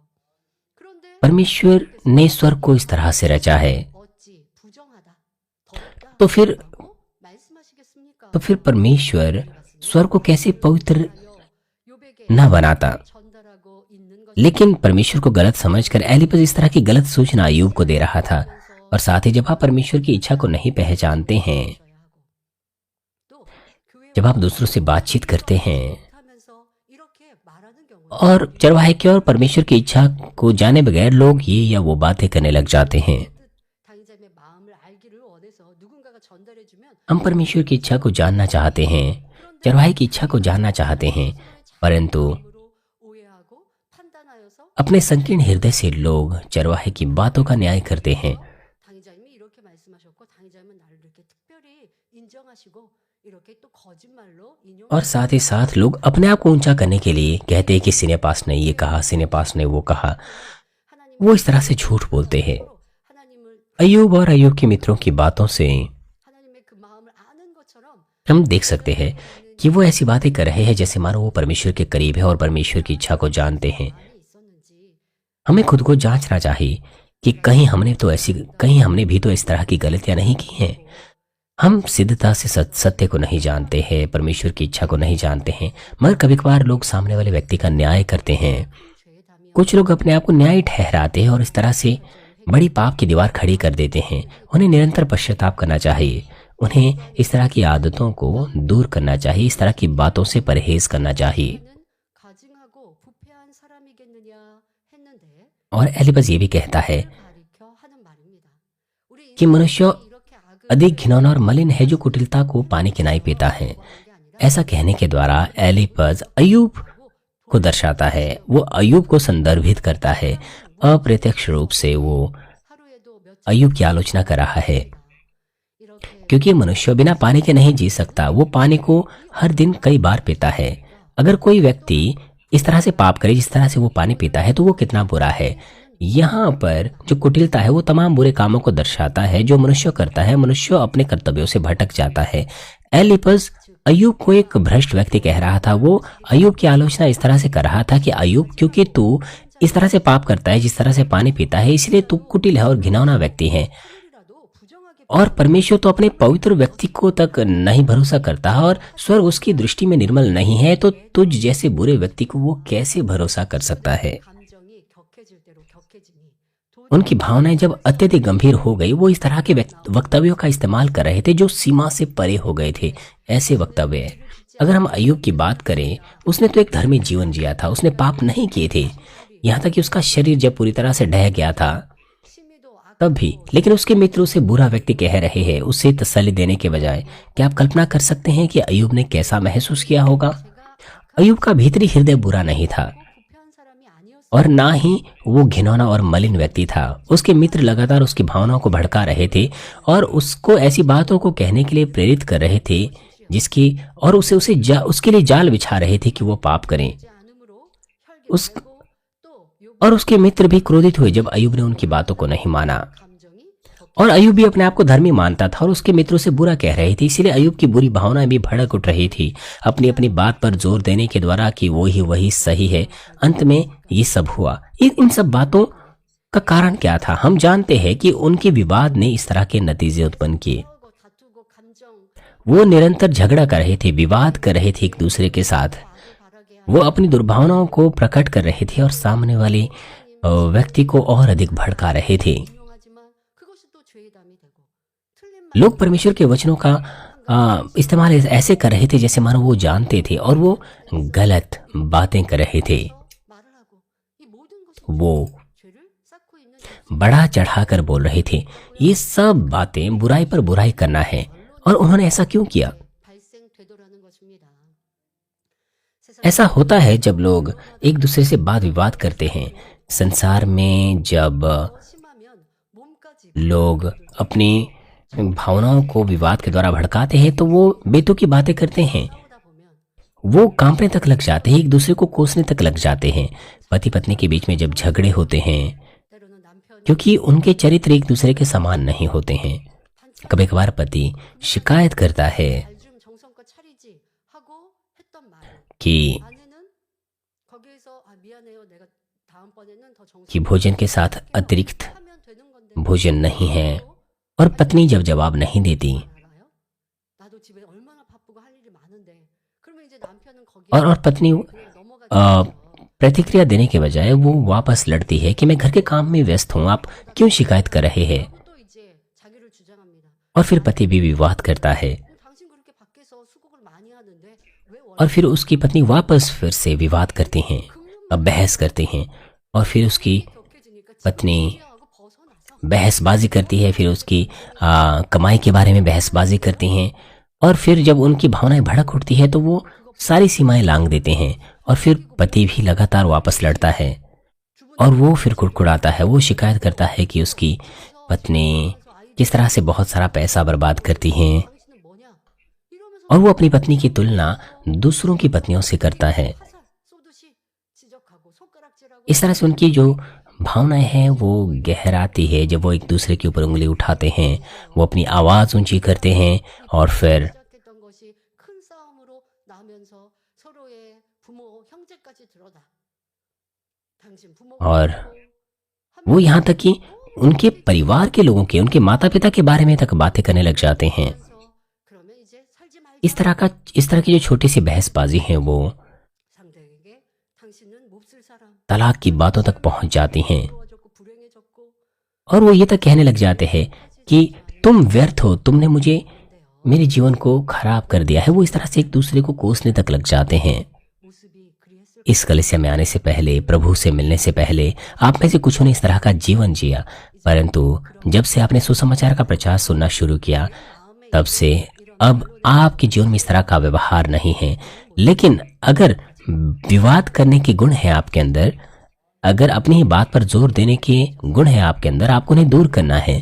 그런데 परमेश्वर ने स्वर्ग को इस तरह से रचा है, 어찌 부정하다, 덥다 तो फिर 라고 말씀하시겠습니까? तो फिर परमेश्वर स्वर्ग को कैसे पवित्र 요백에 न बनाता? 전달하고 있는 것이 लेकिन परमेश्वर को गलत समझकर एलिपस इस तरह की गलत सूचना अय्यूब को दे रहा था। और साथ ही जब आप परमेश्वर की इच्छा को नहीं पहचानते हैं, 또 교회 जब आप दूसरों से बातचीत करते हैं, 하면서 이렇게 말하는 경우가 और चरवाहे की और परमेश्वर की इच्छा को जाने बगैर लोग ये या वो बातें करने लग जाते हैं। 당자의 마음을 알기를 원해서 누군가가 전달해 주면 हम परमेश्वर की इच्छा को जानना चाहते हैं, चरवाहे की इच्छा को जानना चाहते हैं, परंतु 마음으로 오해하고 판단하여서 अपने संकीर्ण हृदय से लोग चरवाहे की बातों का न्याय करते हैं 당자님이 이렇게 말씀하셨고 당자님은 나를 이렇게 특별히 인정하시고 이렇게 또 거짓말로 और साथ ही साथ लोग अपने आप को ऊंचा करने के लिए कहते हैं कि सिनेपास ने ये कहा, सिनेपास ने वो कहा। वो इस तरह से झूठ बोलते हैं। 하나님을 अय्यूब और अय्यूब के मित्रों की बातों से 하나님의 그 마음을 아는 것처럼 हम देख सकते हैं कि वो ऐसी बातें कर रहे हैं जैसे मानो वो परमेश्वर के करीब है और परमेश्वर की इच्छा को जानते हैं। 마음이 있었는지 हमें खुद को जांचना चाहिए कि कहीं हमने भी तो इस तरह की गलतियां नहीं की हैं। हम सिद्धता से सत्य को नहीं जानते हैं, परमेश्वर की इच्छा को नहीं जानते हैं, मगर कभी कभार लोग सामने वाले व्यक्ति का न्याय करते हैं। 죄의 담이 कुछ लोग अपने आप को न्याय ठहराते हैं और इस तरह से बड़ी पाप की दीवार खड़ी कर देते हैं। उन्हें निरंतर पश्चाताप करना चाहिए। उन्हें इस तरह की आदतों को दूर करना चाहिए, इस तरह की बातों से परहेज करना चाहिए। 는 가증하고 부패한 사람이겠느냐 했는데 और एलिपज ये भी कहता है 가리켜 하는 말입니다. 우리 कि मनुष्य 이렇게 악을 अधिक घिनौना और मलिन है जो कुटिलता को पानी के नाई पीता है। ऐसा कहने के द्वारा एलिपज अय्यूब को दर्शाता है, वो अय्यूब को संदर्भित करता है। अप्रत्यक्ष रूप से वो 하루에도 몇 अय्यूब की आलोचना कर रहा है, 이렇게 क्योंकि मनुष्य बिना पानी के नहीं जी सकता। वो पानी को हर दिन कई बार पीता है। अगर कोई व्यक्ति इस तरह से पाप करे जिस तरह से वो पानी पीता है तो वो कितना बुरा है। यहाँ पर जो कुटिलता है वो तमाम बुरे कामों को दर्शाता है जो मनुष्य करता है। मनुष्य अपने कर्तव्यों से भटक जाता है। एलिपज अय्यूब को एक भ्रष्ट व्यक्ति कह रहा था। वो अय्यूब की आलोचना इस तरह से कर रहा था कि अय्यूब, क्योंकि तू इस तरह से पाप करता है, जिस तरह से पानी पीता है, इसलिए तू कुटिल है और घिनौना व्यक्ति है। 하루라도 부정하게 और परमेश्वर तो अपने पवित्र व्यक्ति को तक नहीं भरोसा करता है और स्वर्ग उसकी दृष्टि में निर्मल नहीं है, तो तुझ जैसे बुरे व्यक्ति को वो कैसे भरोसा कर सकता है। 감정이 격해질 대로 격해지니 उनकी भावनाएं जब अत्यधिक गंभीर हो गई, वो इस तरह के वक्तव्यों का इस्तेमाल कर रहे थे जो सीमा से परे हो गए थे। ऐसे वक्तव्य, अगर हम अय्यूब की बात करें, उसने तो एक धर्मी जीवन जिया था, उसने पाप नहीं किए थे, यहाँ तक कि उसका शरीर जब पूरी तरह से ढह गया था 심히도 악 तब भी। लेकिन उसके मित्र उसे बुरा व्यक्ति कह रहे हैं, उसे तसल्ली देने के बजाय। क्या आप कल्पना कर सकते हैं कि अय्यूब ने कैसा महसूस किया होगा? अय्यूब का भीतरी हृदय बुरा नहीं था 부패한 사람이 아니었어. और ना ही वो घिनौना और मलिन व्यक्ति था। उसके मित्र लगातार उसकी भावनाओं को भड़का रहे थे और उसको ऐसी बातों को कहने के लिए प्रेरित कर रहे थे जिसकी और उसके लिए जाल बिछा रहे थे कि वो पाप करें। 하지 않으므로 उस 혈기고 또 욕 और उसके मित्र भी क्रोधित हुए जब अय्यूब ने उनकी बातों को नहीं माना। 감정이 और अय्यूब भी अपने आप को धर्मी मानता था और उसके मित्रों से बुरा कह रहे थे, इसीलिए अय्यूब की बुरी भावनाएं भी भड़क उठ रही थी अपनी अपनी बात पर जोर देने के द्वारा कि वही सही है। अंत में ये सब हुआ। इन सब बातों का कारण क्या था? हम जानते हैं कि उनके विवाद ने इस तरह के नतीजे उत्पन्न किए। 싸우고 다투고 감정 वो निरंतर झगड़ा कर रहे थे, विवाद कर रहे थे एक दूसरे के साथ। 악을 바라게 वो अपनी दुर्भावनाओं को प्रकट कर रहे थे और सामने वाले व्यक्ति को और अधिक भड़का रहे थे। 유명하지만 그것이 또 죄의 담이 되고 틀린 말 लोग परमेश्वर के वचनों का इस्तेमाल ऐसे कर रहे थे जैसे मानो वो जानते थे और वो गलत बातें कर रहे थे। 말을 하고 이 모든 것은 वो 죄를 쌓고 있는 बढ़ा चढ़ाकर बोल रहे थे ये सब बातें बुराई पर बुराई करना है। और उन्होंने ऐसा क्यों किया? 발생되더라는 것입니다. ऐसा होता है जब लोग एक दूसरे से वाद विवाद करते हैं। संसार में जब 심하면 몸까지 लोग अपनी भावनाओं को विवाद के द्वारा भड़काते हैं तो वो बेतुकी बातें करते हैं। 싸우다 보면 वो कांपने तक लग जाते हैं, एक दूसरे को कोसने तक लग जाते हैं। पति पत्नी के बीच में जब झगड़े होते हैं, 때로는 남편이 क्योंकि उनके चरित्र एक दूसरे के समान नहीं होते हैं। कभी कभार पति शिकायत करता है 좀 정성껏 차리지 하고 했던 말을 कि 아내는 거기에서 미안해요. 내가 다음번에는 더 कि 정성껏 भोजन के साथ अतिरिक्त 하면 되는 건데 भोजन नहीं है। और पत्नी जब जवाब नहीं देती 알아요? 나도 집에 얼마나 바쁘고 할 일이 많은데 그러면 이제 남편은 거기에 और पत्नी 그냥 넘어가지 प्रतिक्रिया देने के बजाय वो वापस लड़ती है कि मैं घर के काम में व्यस्त हूँ, आप क्यों शिकायत कर रहे हैं? 또 이제 자기를 주장합니다. और फिर पति भी विवाद करता है 당신 그렇게 밖에서 수고를 많이 하는데 왜 और फिर उसकी पत्नी वापस फिर से विवाद करती हैं। 금년만 बहस करते हैं और फिर उसकी 격해지니까 पत्नी 하고 벗어나서 बहसबाजी करती है, फिर उसकी कमाई के बारे में बहसबाजी करती हैं और फिर जब उनकी भावनाएं भड़क उठती है तो वो सारी सीमाएं लांघ देते हैं और फिर पति भी लगातार वापस लड़ता है और वो फिर कुड़कुड़ाता है। वो शिकायत करता है कि उसकी पत्नी किस तरह से बहुत सारा पैसा बर्बाद करती हैं 당신은 뭐냐 이러면서 और वो अपनी पत्नी की तुलना दूसरों की पत्नियों से करता है। 화살 쏘듯이 지적하고 손가락질하고 इस तरह से उनकी जो भावनाएं हैं वो गहराती है। जब वो एक दूसरे के ऊपर उंगली उठाते हैं, वो अपनी आवाज ऊंची करते हैं और फिर 시작했던 것이 큰 싸움으로 나면서 서로의 부모 형제까지 드러나 당신 부모가 और 그렇고 वो यहाँ तक कि उनके परिवार के लोगों के, उनके माता पिता के बारे में तक बातें करने लग जाते हैं। 하면서 그러면 이제 살지 말자 इस तरह की जो छोटी सी बहसबाजी है वो 상대에게 당신은 몹쓸 사람 तलाक की बातों तक पहुंच जाती हैं 부러워졌고 불행해졌고 और वो ये तक कहने लग जाते हैं कि तुम व्यर्थ हो, तुमने मुझे मेरे जीवन को खराब कर दिया है। वो इस तरह से एक दूसरे को कोसने तक लग जाते हैं। 모습이 그리했을 इस कलीसिया में आने से पहले, प्रभु से मिलने से पहले आप में से कुछ ने इस तरह का जीवन जिया, परंतु जब से आपने सुसमाचार का प्रचार सुनना शुरू किया 마음에 तब से अब आपके जीवन में इस तरह का व्यवहार नहीं है। लेकिन अगर विवाद करने के गुण है आपके अंदर, अगर अपनी ही बात पर जोर देने के गुण है आपके अंदर, आपको उन्हें दूर करना है,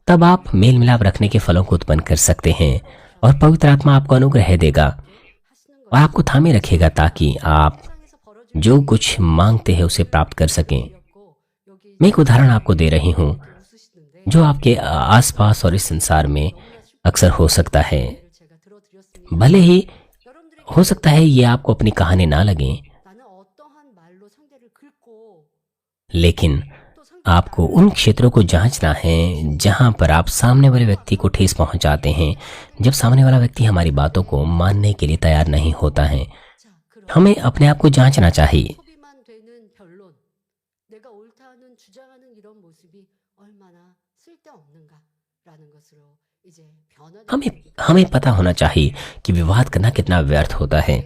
तब आप मेल मिलाप रखने के फलों को उत्पन्न कर सकते हैं और पवित्र आत्मा आपको अनुग्रह देगा 하시는 और आपको थामे रखेगा ताकि आप 세상에서 벌어질 जो कुछ मांगते हैं उसे प्राप्त कर सकें। 일이었고 여기 मैं एक उदाहरण आपको दे रही हूँ 웃으시는데 जो आपके आसपास और इस संसार में अक्सर हो सकता है। 제가 들어드렸습니다. भले ही 여러분들이 हो सकता है ये आपको अपनी कहानी ना लगे, 나는 어떠한 말로 상대를 긁고 लेकिन 또 상대가 आपको उन क्षेत्रों को जांचना है जहां पर आप सामने वाले व्यक्ति को ठेस पहुंचाते हैं, जब सामने वाला व्यक्ति हमारी बातों को मानने के लिए तैयार नहीं होता है। 자, 그럼 हमें अपने आप को जांचना चाहिए। 소비만 되는 변론, 내가 옳다는 주장하는 이런 모습이 얼마나 쓸데없는가라는 것으로 이제 हमें 변화되는 हमें पता होना चाहिए कि विवाद करना कितना व्यर्थ होता है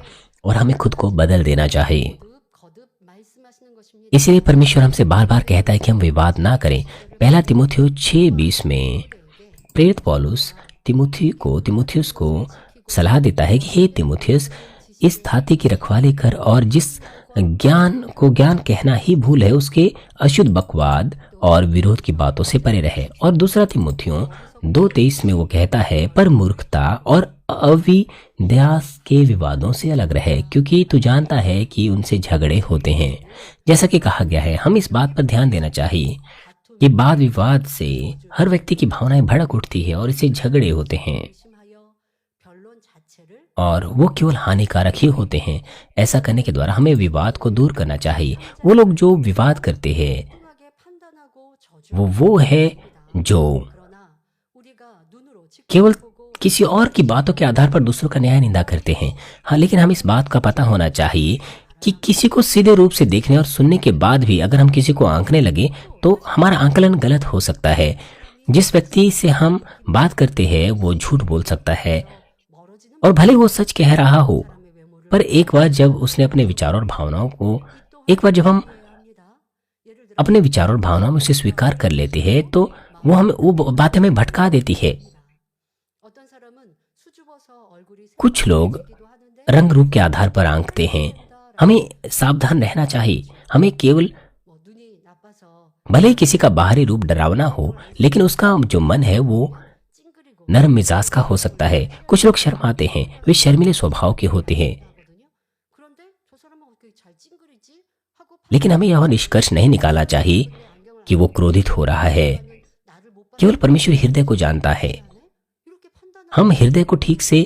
और हमें खुद को बदल देना चाहिए। 거듭 말씀하시는 것입니다. इसीलिए परमेश्वर हमसे बार बार कहता है कि हम विवाद ना करें। पहला तिमुथियुस 6:20 में प्रेरित पौलुस तिमुथियुस को सलाह देता है कि हे तिमुथियुस, इस धाति की रखवाली कर और जिस ज्ञान कहना ही भूल है उसके अशुद्ध बकवाद और विरोध की बातों से परे रहे। और दूसरा तिमुथियुस 2:23 में वो कहता है पर मूर्खता और अविद्यास के विवादों से अलग रहे, क्योंकि तू जानता है कि उनसे झगड़े होते हैं। जैसा कि कहा गया है, हम इस बात पर ध्यान देना चाहिए कि वाद विवाद से हर व्यक्ति की भावनाएं भड़क उठती है और इससे झगड़े होते हैं 의심하여 변론 자체를 और वो केवल हानिकारक ही होते हैं। ऐसा करने के द्वारा हमें विवाद को दूर करना चाहिए। वो लोग जो विवाद करते हैं 통하게 판단하고 वो है जो 그러나 우리가 눈으로 직접 केवल 보고 किसी और की बातों के आधार पर दूसरों का न्याय निंदा करते हैं। हाँ, लेकिन हम इस बात का पता होना चाहिए कि किसी को सीधे रूप से देखने और सुनने के बाद भी अगर हम किसी को आंकने लगे तो हमारा आंकलन गलत हो सकता है। जिस व्यक्ति से हम बात करते हैं वो झूठ बोल सकता है 멀어지는 और भले वो सच कह रहा हो, 사람의 외모를 पर एक बार जब उसने अपने विचारों और भावनाओं को जब हम 해야 합니다. 예를 들어 अपने विचारों और भावनाओं में उसे स्वीकार कर लेते हैं तो वो बातें हमें भटका देती है। 어떤 사람은 수줍어서 얼굴이 कुछ लोग 생기기도 하는데 रंग रूप के आधार पर आंकते हैं। हमें सावधान रहना चाहिए। हमें केवल 뭐 눈이 나빠서 भले ही किसी का बाहरी रूप डरावना हो, लेकिन उसका जो मन है वो 찡그리고 नरम मिजाज का हो सकता है। कुछ लोग शर्माते हैं, वे शर्मीले स्वभाव के होते हैं, 거든요. 그런데 저 사람은 어떻게 잘 찡그리지 하고 लेकिन हमें यह निष्कर्ष नहीं निकालना चाहिए 안경을 कि वो क्रोधित हो रहा है। 나를 못 केवल परमेश्वर हृदय को जानता है। 이렇게 판단하고 हम हृदय को ठीक से,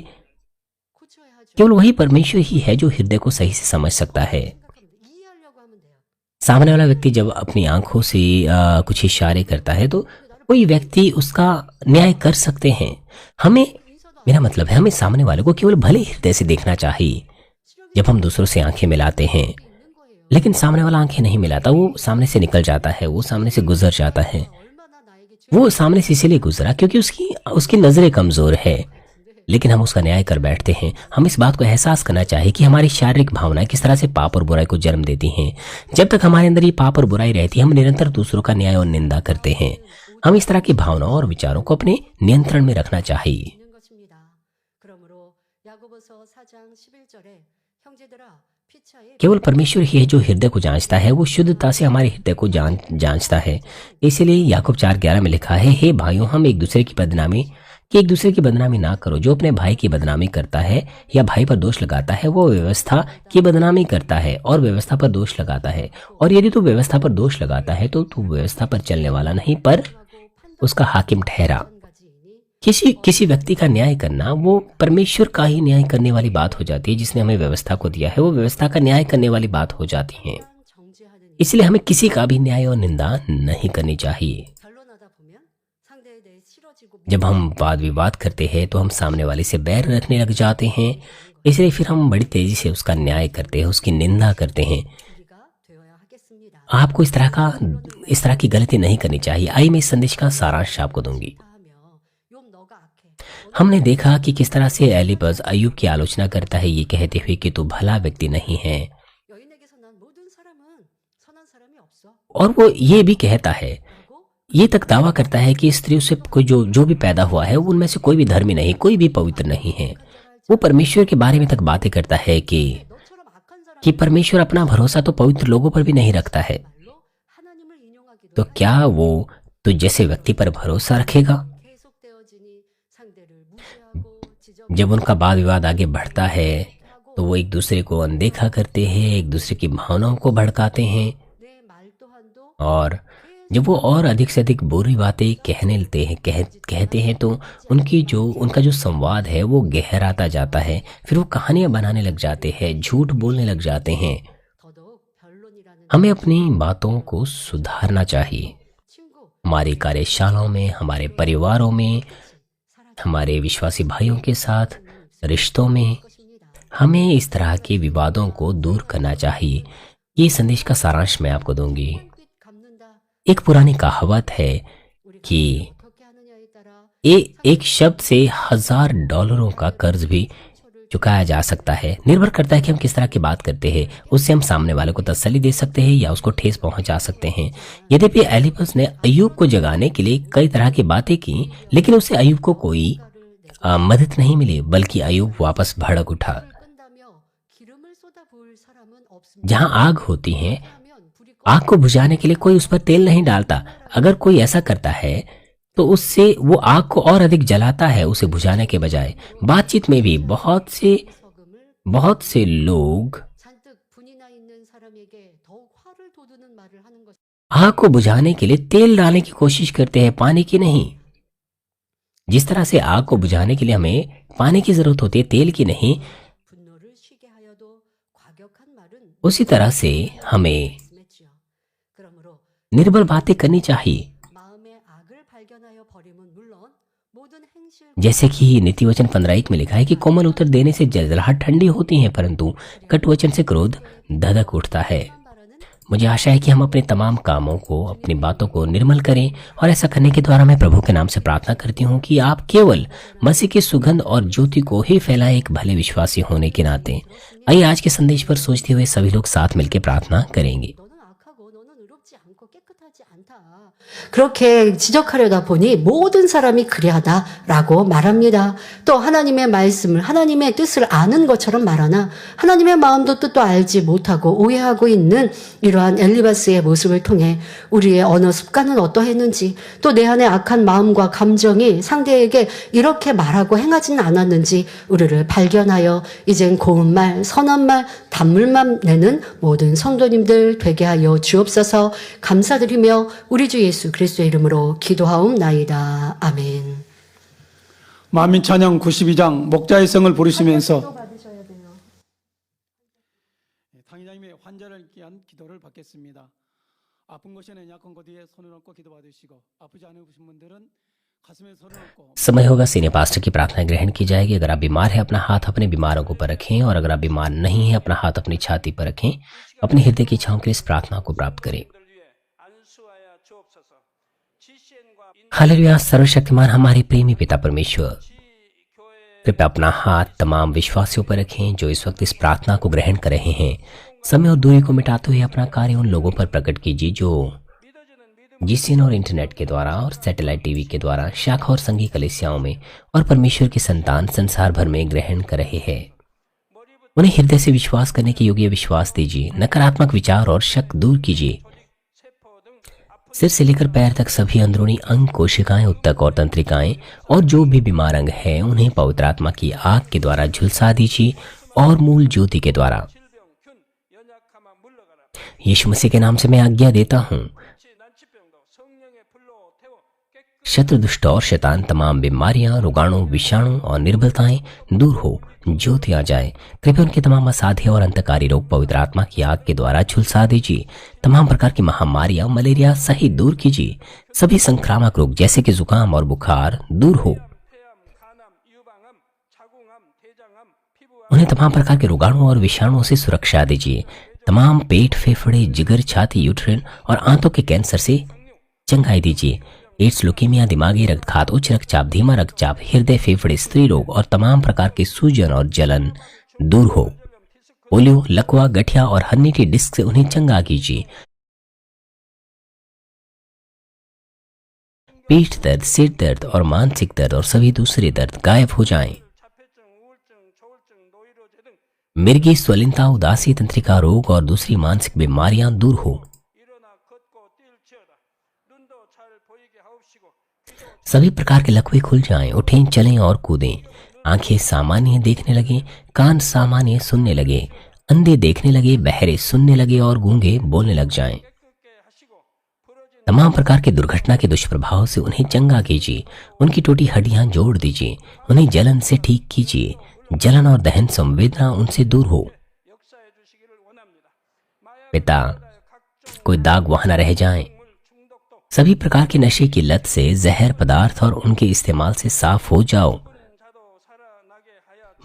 고쳐야 하죠. केवल वही परमेश्वर ही है जो हृदय को सही से समझ सकता है। 생각합니다. 이해하려고 하면 돼요. सामने वाला व्यक्ति जब अपनी आंखों से कुछ इशारे करता है तो कोई व्यक्ति उसका न्याय कर सकते हैं। हमें, मेरा मतलब है, हमें सामने वाले को केवल भले हृदय से देखना चाहिए। जब हम दूसरों से आंखें मिलाते हैं 있는 거예요. लेकिन सामने वाला आंखें नहीं मिलाता, वो सामने से निकल जाता है, वो सामने से गुजर जाता है। 얼마나 나에게 죄 वो सामने से इसीलिए गुजरा क्योंकि उसकी नजरें कमजोर है। 같은데 लेकिन हम उसका न्याय कर बैठते हैं। हम इस बात को एहसास करना चाहिए कि हमारी शारीरिक भावनाएं किस तरह से पाप और बुराई को जन्म देती हैं। जब तक हमारे अंदर ये पाप और बुराई रहती है, हम निरंतर दूसरों का न्याय और निंदा करते हैं। हम इस तरह की भावनाओं और विचारों को अपने नियंत्रण में रखना चाहिए। 있는 것입니다. 그러므로 야고보서 4장 11절에 형제들아 피차에 केवल परमेश्वर ही है जो हृदय को जांचता है। वो शुद्धता से हमारे हृदय को जांचता है। इसलिए याकूब 4:11 में लिखा है, हे भाइयों, हम एक दूसरे की बदनामी ना करो। जो अपने भाई की बदनामी करता है या भाई पर दोष लगाता है, वो व्यवस्था की बदनामी करता है और व्यवस्था पर दोष लगाता है। और यदि तू व्यवस्था पर दोष लगाता है तो तू व्यवस्था पर चलने वाला नहीं, पर उसका हाकिम ठहरा। किसी व्यक्ति का न्याय करना वो परमेश्वर का ही न्याय करने वाली बात हो जाती है। जिसने हमें व्यवस्था को दिया है, वो व्यवस्था का न्याय करने वाली बात हो जाती है। 정죄하는 इसलिए हमें किसी का भी न्याय और निंदा नहीं करनी चाहिए। 변론하다 보면 상대에 대해 싫어지고 जब हम वाद विवाद करते हैं तो हम सामने वाले से बैर रखने लग जाते हैं। इसलिए फिर हम बड़ी तेजी से उसका न्याय करते हैं, उसकी निंदा करते हैं। 우리가 되어야 하겠습니다. आपको इस तरह की गलती नहीं करनी चाहिए। आइए मैं इस संदेश का सारांश आपको दूंगी। 하며 욥 너가 악해. हमने देखा कि किस तरह से एलीपज अय्यूब की आलोचना करता है, ये कहते हुए कि तू भला व्यक्ति नहीं है। 여인에게서 난 모든 사람은 선한 사람이 없어. और वो ये भी कहता है, 라고 ये तक दावा करता है कि स्त्रियों से कोई जो भी पैदा हुआ है, वो उनमें से कोई भी धर्मी नहीं, कोई भी पवित्र नहीं है। वो परमेश्वर के बारे में तक बातें करता है कि 너처럼 악한 कि 사람이 परमेश्वर अपना भरोसा तो पवित्र लोगों पर भी नहीं रखता है। 말로 하나님을 인용하기도 तो क्या वो तो जैसे व्यक्ति पर भरोसा रखेगा? 계속되어지니 상대를 무시하고 지적 जब उनका वाद विवाद आगे बढ़ता है तो वो एक दूसरे को अनदेखा करते हैं, एक दूसरे की भावनाओं को भड़काते हैं। 내 말 또한도 और जब वो और अधिक से अधिक बुरी बातें कहते हैं तो उनका जो संवाद है वो गहराता जाता है। फिर वो कहानियां बनाने लग जाते हैं, झूठ बोलने लग जाते हैं। 더더욱 변론이라는 हमें अपनी बातों को सुधारना चाहिए। 친구 हमारी कार्यशालाओं में, हमारे परिवारों में, 사라질 हमारे विश्वासी भाइयों के साथ रिश्तों में 것입니다. हमें इस तरह के विवादों को दूर करना चाहिए। ये संदेश का सारांश मैं आपको दूंगी। 빚 갚는다. एक पुरानी कहावत है 우리가 कि 어떻게 하느냐에 따라 एक शब्द से $1000 का कर्ज भी चुकाया जा सकता है। निर्भर करता है कि हम किस तरह की बात करते हैं। उससे हम सामने वाले को तसल्ली दे सकते हैं या उसको ठेस पहुंचा सकते हैं। यद्यपि एलीपज ने अय्यूब को जगाने के लिए कई तरह की बातें की, लेकिन उससे अय्यूब को कोई मदद नहीं मिली, बल्कि अय्यूब वापस भड़क उठा। 끈다며 기름을 쏟아부을 사람은 없습니다. जहां आग होती है, 하면 불이 आग को बुझाने के लिए कोई उस पर तेल नहीं डालता। अगर कोई ऐसा करता है तो उससे वो आग को और अधिक जलाता है, उसे बुझाने के बजाय। बातचीत में भी बहुत से लोग 잔뜩 분이 나 있는 사람에게 더욱 화를 돋우는 말을 하는 것. आग को बुझाने के लिए तेल डालने की कोशिश करते हैं, पानी की नहीं। जिस तरह से आग को बुझाने के लिए हमें पानी की जरूरत होती है, तेल की नहीं, 분노를 쉬게 하여도 과격한 말은 उसी तरह से हमें 말씀했지요. 그러므로 निर्बल बातें करनी चाहिए। 마음의 악을 발견하여 버림은 물론 모든 행실 जैसे कि नीति वचन 15:1 में लिखा है कि कोमल उत्तर देने से जलजलाहट ठंडी होती है, परंतु कटु वचन से क्रोध धधक उठता है। 바라는 मुझे आशा है कि हम अपने तमाम कामों को, अपनी बातों को निर्मल करें। और ऐसा करने के द्वारा मैं प्रभु के नाम से प्रार्थना करती हूँ कि आप केवल मसीह की सुगंध और ज्योति को ही फैलाए, एक भले विश्वासी होने के नाते। आइए आज के संदेश पर सोचते हुए सभी लोग साथ मिलकर प्रार्थना करेंगे। 너는 악하고 너는 의롭지 않고 깨끗하지 않다. 그렇게 지적하려다 보니 모든 사람이 그리하다라고 말합니다. 또 하나님의 말씀을, 하나님의 뜻을 아는 것처럼 말하나 하나님의 마음도 뜻도 알지 못하고 오해하고 있는 이러한 엘리바스의 모습을 통해 우리의 언어 습관은 어떠했는지, 또 내 안의 악한 마음과 감정이 상대에게 이렇게 말하고 행하지는 않았는지 우리를 발견하여 이젠 고운 말, 선한 말, 단물만 내는 모든 성도님들 되게 하여 주옵소서. 감사드리며 우리 주 예수 그리스도의 이름으로 기도하옵나이다. 아멘. 만민 찬양 92장 목자의 성을 부르시면서 받으셔야 돼요. 당의자님의 환자를 위한 기도를 받겠습니다. 아픈 곳에는 약한 곳에 손을 얹고 기도받으시고 아프지 않으신 분들은 가슴에 손을 얹고 समय होगा सीनियर पास्टर की प्रार्थना ग्रहण की जाएगी। अगर आप बीमार हैं, अपना हाथ अपने बीमारों के ऊपर रखें, और अगर आप बीमार नहीं हैं, अपना हाथ अपनी छाती पर रखें। अपने हृदय की इच्छाओं के लिए इस प्रार्थना को प्राप्त करें। हालेलुया। सर्वशक्तिमान हमारे प्रेमी पिता परमेश्वर, कृपया अपना हाथ तमाम विश्वासियों पर रखें जो इस वक्त इस प्रार्थना को ग्रहण कर रहे हैं। समय और दूरी को मिटाते हुए अपना कार्य उन लोगों पर प्रकट कीजिए जो जीसीएन और इंटरनेट के द्वारा और सैटेलाइट टीवी के द्वारा शाखा और संघी कलीसियाओं में और परमेश्वर की संतान संसार भर में ग्रहण कर रहे हैं। उन्हें हृदय से विश्वास करने के योग्य विश्वास दीजिए। नकारात्मक विचार और शक दूर कीजिए। सिर से लेकर पैर तक सभी अंदरूनी अंग, कोशिकाएं, उत्तक और तंत्रिकाएं और जो भी बीमार अंग है उन्हें पवित्र आत्मा की आग के द्वारा झुलसा दीजिए और मूल ज्योति के द्वारा। यीशु मसीह के नाम से मैं आज्ञा देता हूं, शत्रु, दुष्ट और शैतान, तमाम बीमारियां, रोगाणु, विषाणु और निर्बलताएं दूर हो, ज्योति आ जाए। कृपया उनके तमाम असाध्य और अंतकारी रोग पवित्र आत्मा की आग के द्वारा झुलसा दीजिए। तमाम प्रकार की महामारियां, मलेरिया सहित दूर कीजिए। सभी संक्रामक रोग जैसे कि जुकाम और बुखार दूर हो। उन्हें तमाम प्रकार के रोगाणु और विषाणुओं से सुरक्षा दीजिए। तमाम पेट, फेफड़े, जिगर, छाती, यूट्रिन और आंतों के कैंसर से चंगाई दीजिए। एड्स, लुकीमिया, दिमागी रक्तघात, उच्च रक्तचाप, धीमा रक्तचाप, हृदय, फेफड़े, स्त्री रोग और तमाम प्रकार के सूजन और जलन दूर हो। पोलियो, लकवा, गठिया और हर्निटी डिस्क से उन्हें चंगा कीजिए। पीठ दर्द, सिर दर्द और मानसिक दर्द और सभी दूसरे दर्द गायब हो जाएं। मिर्गी, स्वलिनता, उदासी, तंत्रिका रोग और दूसरी मानसिक बीमारियां दूर हो। सभी प्रकार के लकवे खुल जाएं, उठें, चलें और कूदें। आंखें सामान्य देखने लगें, कान सामान्य सुनने लगे, अंधे देखने लगे, बहरे सुनने लगे और गूंगे बोलने लग जाएं। तमाम प्रकार के दुर्घटना के दुष्प्रभाव से उन्हें चंगा कीजिए। उनकी टूटी हड्डियां जोड़ दीजिए। उन्हें जलन से ठीक कीजिए। जलन और दहन संवेदना उनसे दूर हो। पिता, कोई दाग वहां न रह जाए। सभी प्रकार के नशे की लत से, जहर पदार्थ और उनके इस्तेमाल से साफ हो जाओ।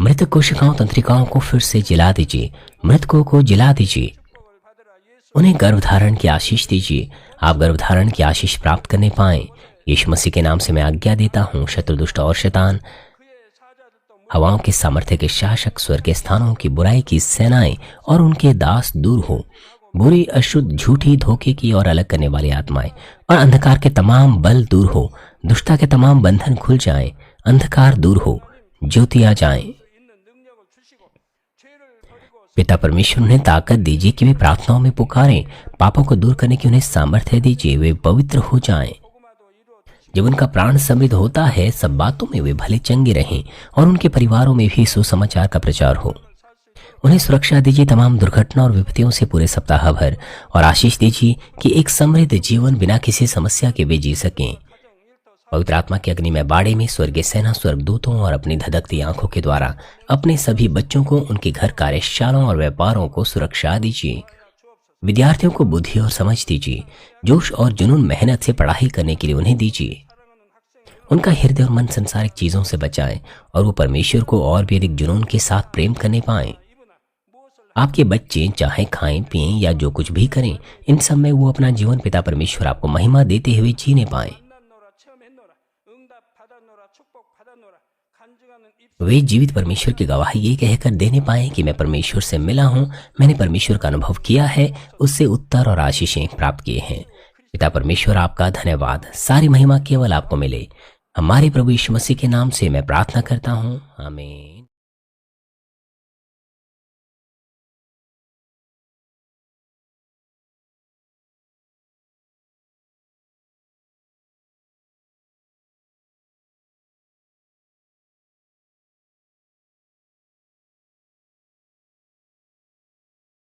मृत कोशिकाओं, तंत्रिकाओं को फिर से जिला दीजिए। मृतकों को जिला दीजिए। उन्हें गर्भधारण की आशीष दीजिए। आप गर्भधारण की आशीष प्राप्त करने पाएं। यीशु मसीह के नाम से मैं आज्ञा देता हूं, शत्रु, दुष्ट और शैतान, हवाओं के सामर्थ्य के शासक, स्वर्ग के स्थानों की बुराई की सेनाएं और उनके दास दूर हो। बुरी, अशुद्ध, झूठी, धोखे की और अलग करने वाली आत्माएं और अंधकार के तमाम बल दूर हो। दुष्टता के तमाम बंधन खुल जाएं। अंधकार दूर हो, ज्योति आ जाएं। पिता परमेश्वर उन्हें ताकत दीजिए कि वे प्रार्थनाओं में पुकारें। पापों को दूर करने की उन्हें सामर्थ्य दीजिए। वे पवित्र हो जाएं। जब उनका प्राण समृद्ध होता है, सब बातों में वे भले चंगे रहें और उनके परिवारों में भी सुसमाचार का प्रचार हो। उन्हें सुरक्षा दीजिए तमाम दुर्घटना और विपत्तियों से पूरे सप्ताह भर, और आशीष दीजिए कि एक समृद्ध जीवन बिना किसी समस्या के वे जी सकें। पवित्र आत्मा के अग्निमय बाड़े में स्वर्गीय सेना, स्वर्गदूतों और अपनी धधकती आंखों के द्वारा अपने सभी बच्चों को, उनके घर, कार्यशालाओं और व्यापारों को सुरक्षा दीजिए। विद्यार्थियों को बुद्धि और समझ दीजिए। जोश और जुनून, मेहनत से पढ़ाई करने के लिए उन्हें दीजिए। उनका हृदय और मन संसारिक चीजों से बचाएं और वो परमेश्वर को और भी अधिक जुनून के साथ प्रेम करने पाएं। आपके बच्चे चाहे खाएं, पिएं या जो कुछ भी करें, इन सब में वो अपना जीवन पिता परमेश्वर आपको महिमा देते हुए जीने पाएं। वे जीवित परमेश्वर की गवाही ये कहकर देने पाएं कि मैं परमेश्वर से मिला हूं, मैंने परमेश्वर का अनुभव किया है, उससे उत्तर और आशीषें प्राप्त किए हैं। पिता परमेश्वर, आपका धन्यवाद। सारी महिमा केवल आपको मिले। हमारे प्रभु यीशु मसीह के नाम से मैं प्रार्थना करता हूं, आमीन।